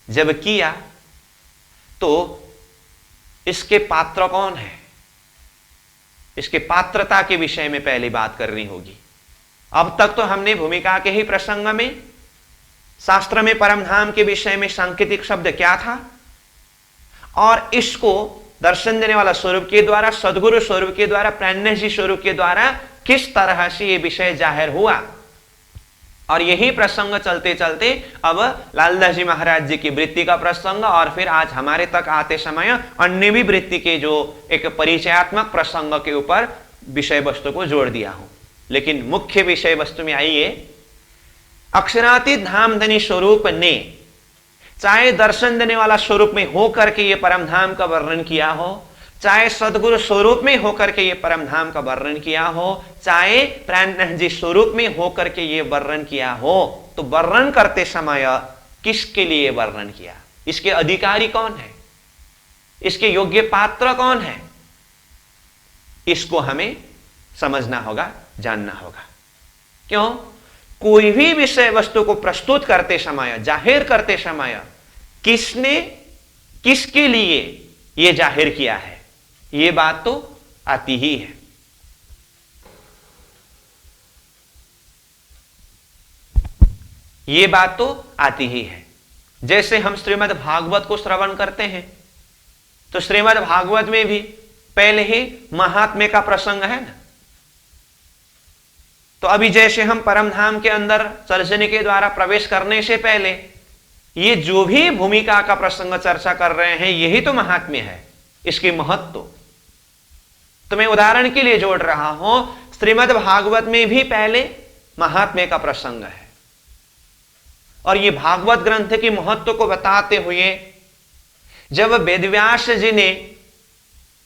जब किया तो इसके पात्र कौन है, इसके पात्रता के विषय में पहले बात करनी होगी। अब तक तो हमने भूमिका के ही प्रसंग में शास्त्र में परम धाम के विषय में सांकेतिक शब्द क्या था, और इसको दर्शन देने वाला स्वरूप के द्वारा, सदगुरु स्वरूप के द्वारा, प्राणनाथ जी स्वरूप के द्वारा किस तरह से ये विषय जाहिर हुआ। और यही प्रसंग चलते चलते अब लालदास जी महाराज जी की वृत्ति का प्रसंग, और फिर आज हमारे तक आते समय अन्य भी वृत्ति के जो एक परिचयात्मक प्रसंग के ऊपर विषय वस्तु को जोड़ दिया हूं। लेकिन मुख्य विषय वस्तु में आइए, अक्षरातीत धामधनी स्वरूप ने चाहे दर्शन देने वाला स्वरूप में होकर के ये परम धाम का वर्णन किया हो, चाहे सदगुरु स्वरूप में होकर के ये परम धाम का वर्णन किया हो, चाहे प्राणनाथ जी स्वरूप में होकर के ये वर्णन किया हो, तो वर्णन करते समय किसके लिए वर्णन किया, इसके अधिकारी कौन है, इसके योग्य पात्र कौन है, इसको हमें समझना होगा, जानना होगा। क्यों? कोई भी विषय वस्तु को प्रस्तुत करते समय, जाहिर करते समय किसने किसके लिए यह जाहिर किया है, यह बात तो आती ही है। यह बात तो आती ही है। जैसे हम श्रीमद् भागवत को श्रवण करते हैं, तो श्रीमद् भागवत में भी पहले ही महात्म्य का प्रसंग है ना। तो अभी जैसे हम परम धाम के अंदर चर्चने के द्वारा प्रवेश करने से पहले ये जो भी भूमिका का प्रसंग चर्चा कर रहे हैं, यही तो महात्म्य है, इसकी महत्व। तो मैं उदाहरण के लिए जोड़ रहा हूं, श्रीमद् भागवत में भी पहले महात्म्य का प्रसंग है, और ये भागवत ग्रंथ की महत्व को बताते हुए जब वेदव्यास जी ने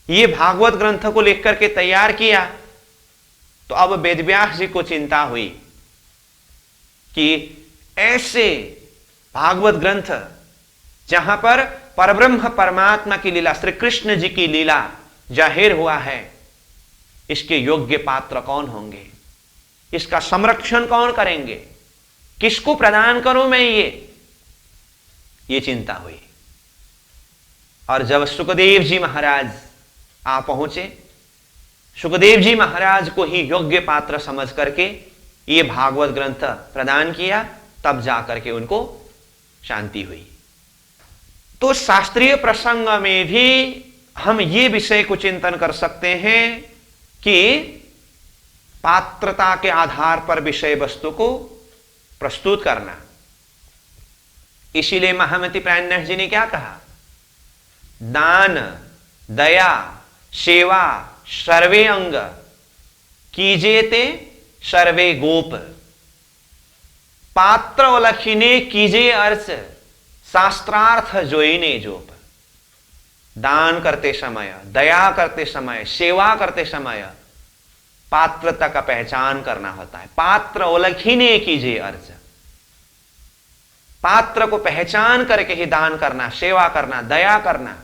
ये भागवत ग्रंथ को लिख करके तैयार किया, तो अब वेदव्यास जी को चिंता हुई कि ऐसे भागवत ग्रंथ जहां पर परब्रह्म परमात्मा की लीला, श्री कृष्ण जी की लीला जाहिर हुआ है, इसके योग्य पात्र कौन होंगे, इसका संरक्षण कौन करेंगे, किसको प्रदान करूं मैं, ये चिंता हुई। और जब सुखदेव जी महाराज आ पहुंचे, सुखदेव जी महाराज को ही योग्य पात्र समझ करके ये भागवत ग्रंथ प्रदान किया, तब जाकर के उनको शांति हुई। तो शास्त्रीय प्रसंग में भी हम ये विषय को चिंतन कर सकते हैं कि पात्रता के आधार पर विषय वस्तु को प्रस्तुत करना। इसीलिए महामति प्राणनाथ जी ने क्या कहा, दान दया सेवा सर्वे अंग कीजे ते सर्वे गोप, पात्र लखिने कीजे अर्च शास्त्रार्थ जोइने जोप। दान करते समय, दया करते समय, सेवा करते समय पात्रता का पहचान करना होता है। पात्र उलखिने कीजिए अर्च, पात्र को पहचान करके ही दान करना, सेवा करना, दया करना,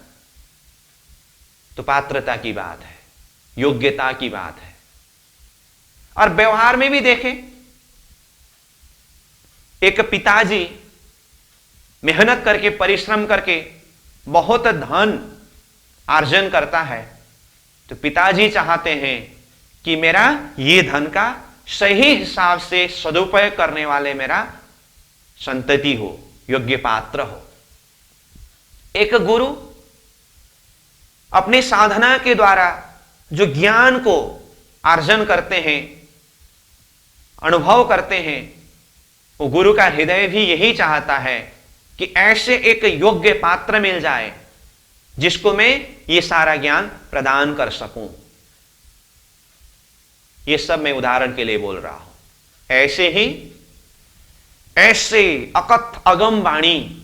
तो पात्रता की बात है, योग्यता की बात है। और व्यवहार में भी देखें, एक पिताजी मेहनत करके परिश्रम करके बहुत धन अर्जन करता है, तो पिताजी चाहते हैं कि मेरा ये धन का सही हिसाब से सदुपयोग करने वाले मेरा संतति हो, योग्य पात्र हो। एक गुरु अपने साधना के द्वारा जो ज्ञान को अर्जन करते हैं, अनुभव करते हैं, वो गुरु का हृदय भी यही चाहता है कि ऐसे एक योग्य पात्र मिल जाए जिसको मैं ये सारा ज्ञान प्रदान कर सकूं। ये सब मैं उदाहरण के लिए बोल रहा हूं। ऐसे अकथ अगम वाणी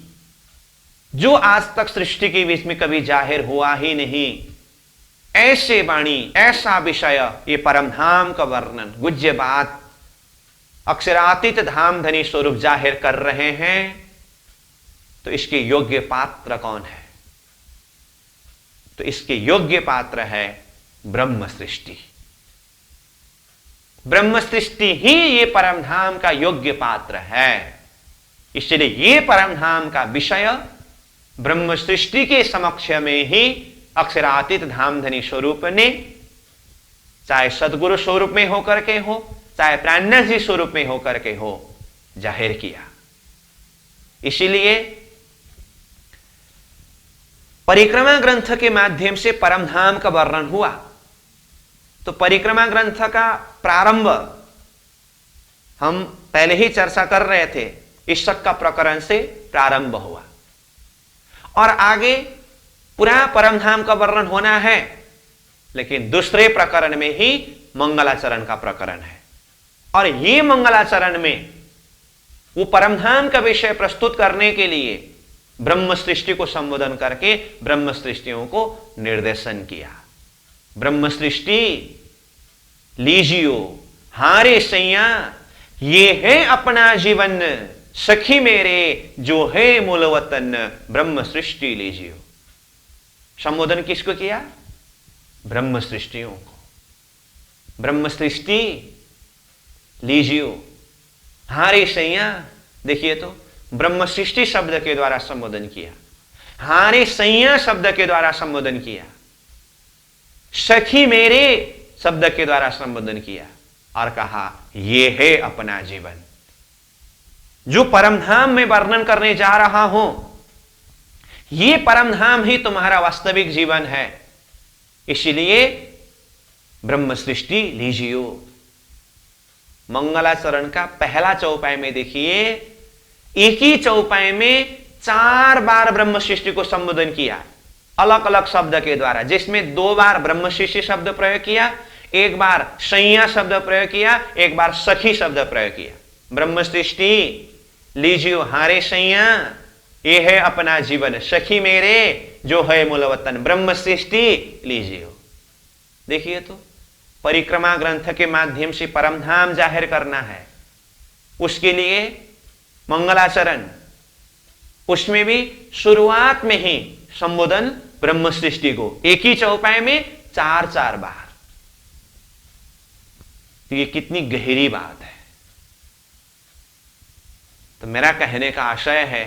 जो आज तक सृष्टि के बीच में कभी जाहिर हुआ ही नहीं, ऐसे वाणी, ऐसा विषय, ये परम धाम का वर्णन, गुज्य बात, अक्षरातीत धाम धनी स्वरूप जाहिर कर रहे हैं, तो इसके योग्य पात्र कौन है? तो इसके योग्य पात्र है ब्रह्म सृष्टि। ब्रह्म सृष्टि ही ये परम धाम का योग्य पात्र है। इसलिए ये परम धाम का विषय ब्रह्म सृष्टि के समक्ष में ही अक्षरातीत धामधनी स्वरूप ने, चाहे सदगुरु स्वरूप में होकर के हो, चाहे प्राणनाथ जी स्वरूप में होकर के हो, जाहिर किया। इसीलिए परिक्रमा ग्रंथ के माध्यम से परम धाम का वर्णन हुआ। तो परिक्रमा ग्रंथ का प्रारंभ हम पहले ही चर्चा कर रहे थे, ईशक का प्रकरण से प्रारंभ हुआ और आगे पूरा परम धाम का वर्णन होना है, लेकिन दूसरे प्रकरण में ही मंगलाचरण का प्रकरण है। और ये मंगलाचरण में वो परम धाम का विषय प्रस्तुत करने के लिए ब्रह्म सृष्टि को संबोधन करके ब्रह्म सृष्टियों को निर्देशन किया। ब्रह्म सृष्टि लीजियो हारे सैया, ये है अपना जीवन, सखी मेरे जो है मूल वतन, ब्रह्म सृष्टि लीजियो। संबोधन किसको किया? ब्रह्म सृष्टियों को। ब्रह्म सृष्टि लीजियो हारे सैया, देखिए तो ब्रह्म सृष्टि शब्द के द्वारा संबोधन किया, हारे सैया शब्द के द्वारा संबोधन किया, सखी मेरे शब्द के द्वारा संबोधन किया और कहा ये है अपना जीवन। जो परमधाम में वर्णन करने जा रहा हूं, ये परमधाम ही तुम्हारा वास्तविक जीवन है। इसलिए ब्रह्म सृष्टि लीजियो। मंगलाचरण का पहला चौपाई में देखिए, एक ही चौपाई में 4 बार ब्रह्म सृष्टि को संबोधन किया, अलग अलग शब्द के द्वारा, जिसमें 2 बार ब्रह्म सृष्टि शब्द प्रयोग किया, 1 बार सैया शब्द प्रयोग किया, 1 बार सखी शब्द प्रयोग किया। ब्रह्म सृष्टि लीजियो हारे सैया, ये है अपना जीवन, सखी मेरे जो है मूल वतन, ब्रह्म सृष्टि लीजियो। देखिए तो परिक्रमा ग्रंथ के माध्यम से परमधाम जाहिर करना है, उसके लिए मंगलाचरण, उसमें भी शुरुआत में ही संबोधन ब्रह्म सृष्टि को एक ही चौपाई में 4-4 बार। तो ये कितनी गहरी बात है। तो मेरा कहने का आशय है,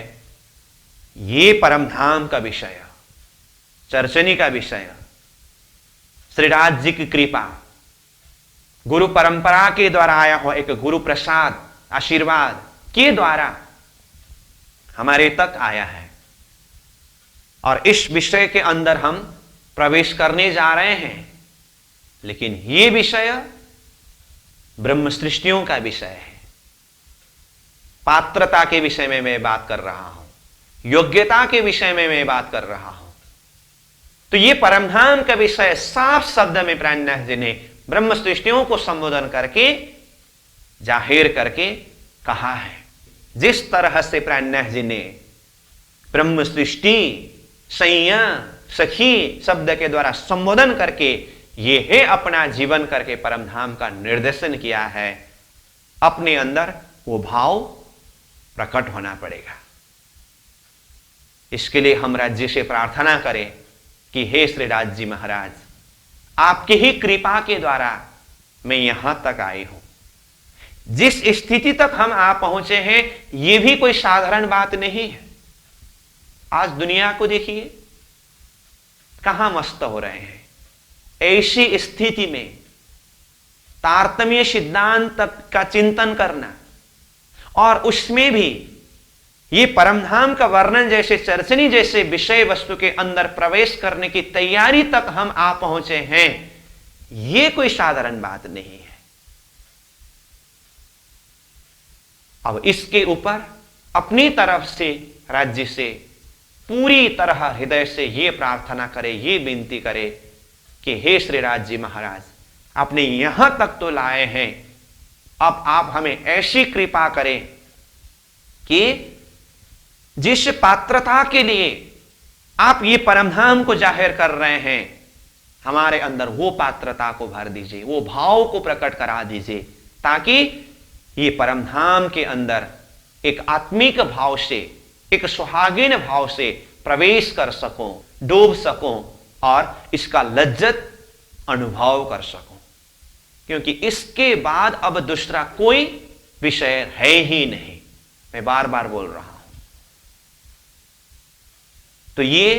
ये परमधाम का विषय, चर्चनी का विषय, श्रीराज जी की कृपा, गुरु परंपरा के द्वारा आया हुआ एक गुरु प्रसाद आशीर्वाद के द्वारा हमारे तक आया है। और इस विषय के अंदर हम प्रवेश करने जा रहे हैं। लेकिन ये विषय ब्रह्म सृष्टियों का विषय है। पात्रता के विषय में मैं बात कर रहा हूं, योग्यता के विषय में मैं बात कर रहा हूं। तो ये परमधाम का विषय साफ शब्द में प्राणनाथ जी ने ब्रह्म सृष्टियों को संबोधन करके जाहिर करके कहा है। जिस तरह से प्राणनाथ जी ने ब्रह्म सृष्टि सैया सखी शब्द के द्वारा संबोधन करके ये है अपना जीवन करके परमधाम का निर्देशन किया है, अपने अंदर वो भाव प्रकट होना पड़ेगा। इसके लिए हम राज्य से प्रार्थना करें कि हे श्री राज जी महाराज, आपकी ही कृपा के द्वारा मैं यहां तक आई हूं। जिस स्थिति तक हम आ पहुंचे हैं, यह भी कोई साधारण बात नहीं है। आज दुनिया को देखिए, कहां मस्त हो रहे हैं। ऐसी स्थिति में तारतम्य सिद्धांत का चिंतन करना और उसमें भी ये परमधाम का वर्णन जैसे चर्चनी जैसे विषय वस्तु के अंदर प्रवेश करने की तैयारी तक हम आ पहुंचे हैं, ये कोई साधारण बात नहीं है। अब इसके ऊपर अपनी तरफ से राज्य से पूरी तरह हृदय से ये प्रार्थना करे, ये विनती करे कि हे श्री राज जी महाराज, आपने यहां तक तो लाए हैं, अब आप हमें ऐसी कृपा करें कि जिस पात्रता के लिए आप ये परमधाम को जाहिर कर रहे हैं, हमारे अंदर वो पात्रता को भर दीजिए, वो भाव को प्रकट करा दीजिए, ताकि ये परमधाम के अंदर एक आत्मिक भाव से, एक सुहागिन भाव से प्रवेश कर सकूं, डूब सकूं और इसका लज्जत अनुभव कर सकूं। क्योंकि इसके बाद अब दूसरा कोई विषय है ही नहीं, मैं बार बार बोल रहा हूं। तो ये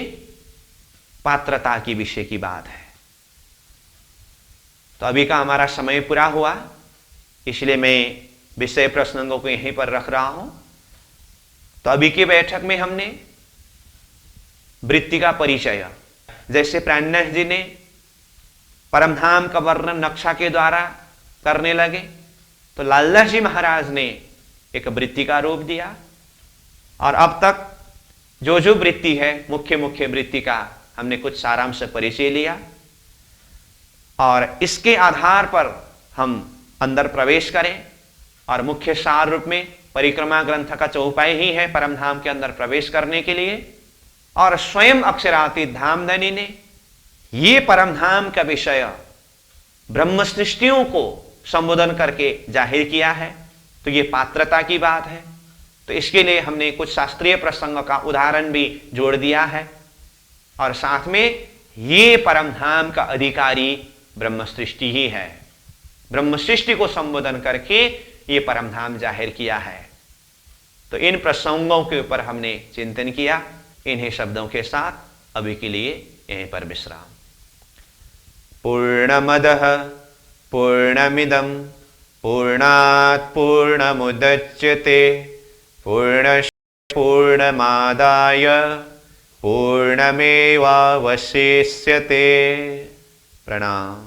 पात्रता की विषय की बात है। तो अभी का हमारा समय पूरा हुआ, इसलिए मैं विषय प्रसंगों को यहीं पर रख रहा हूं। तो अभी की बैठक में हमने वृत्ति का परिचय, जैसे प्राणनाथ जी ने परमधाम का वर्णन नक्शा के द्वारा करने लगे, तो लालदास जी महाराज ने एक वृत्ति का रूप दिया। और अब तक जो जो वृत्ति है, मुख्य मुख्य वृत्ति का हमने कुछ सारांश से परिचय लिया, और इसके आधार पर हम अंदर प्रवेश करें। और मुख्य सार रूप में परिक्रमा ग्रंथ का चौपाई ही है परमधाम के अंदर प्रवेश करने के लिए। और स्वयं अक्षरातीत धामधनी ने ये परमधाम का विषय ब्रह्म सृष्टियों को संबोधन करके जाहिर किया है। तो ये पात्रता की बात है। तो इसके लिए हमने कुछ शास्त्रीय प्रसंग का उदाहरण भी जोड़ दिया है, और साथ में ये परमधाम का अधिकारी ब्रह्म सृष्टि ही है। ब्रह्म सृष्टि को संबोधन करके ये परमधाम जाहिर किया है। तो इन प्रसंगों के ऊपर हमने चिंतन किया। इन्हीं शब्दों के साथ अभी के लिए यहीं पर विश्राम। पूर्णमदः पूर्णमिदं पूर्णात् पूर्णमुदच्यते पूर्णस्य पूर्णमादाय पूर्णमेवावशिष्यते। प्रणाम।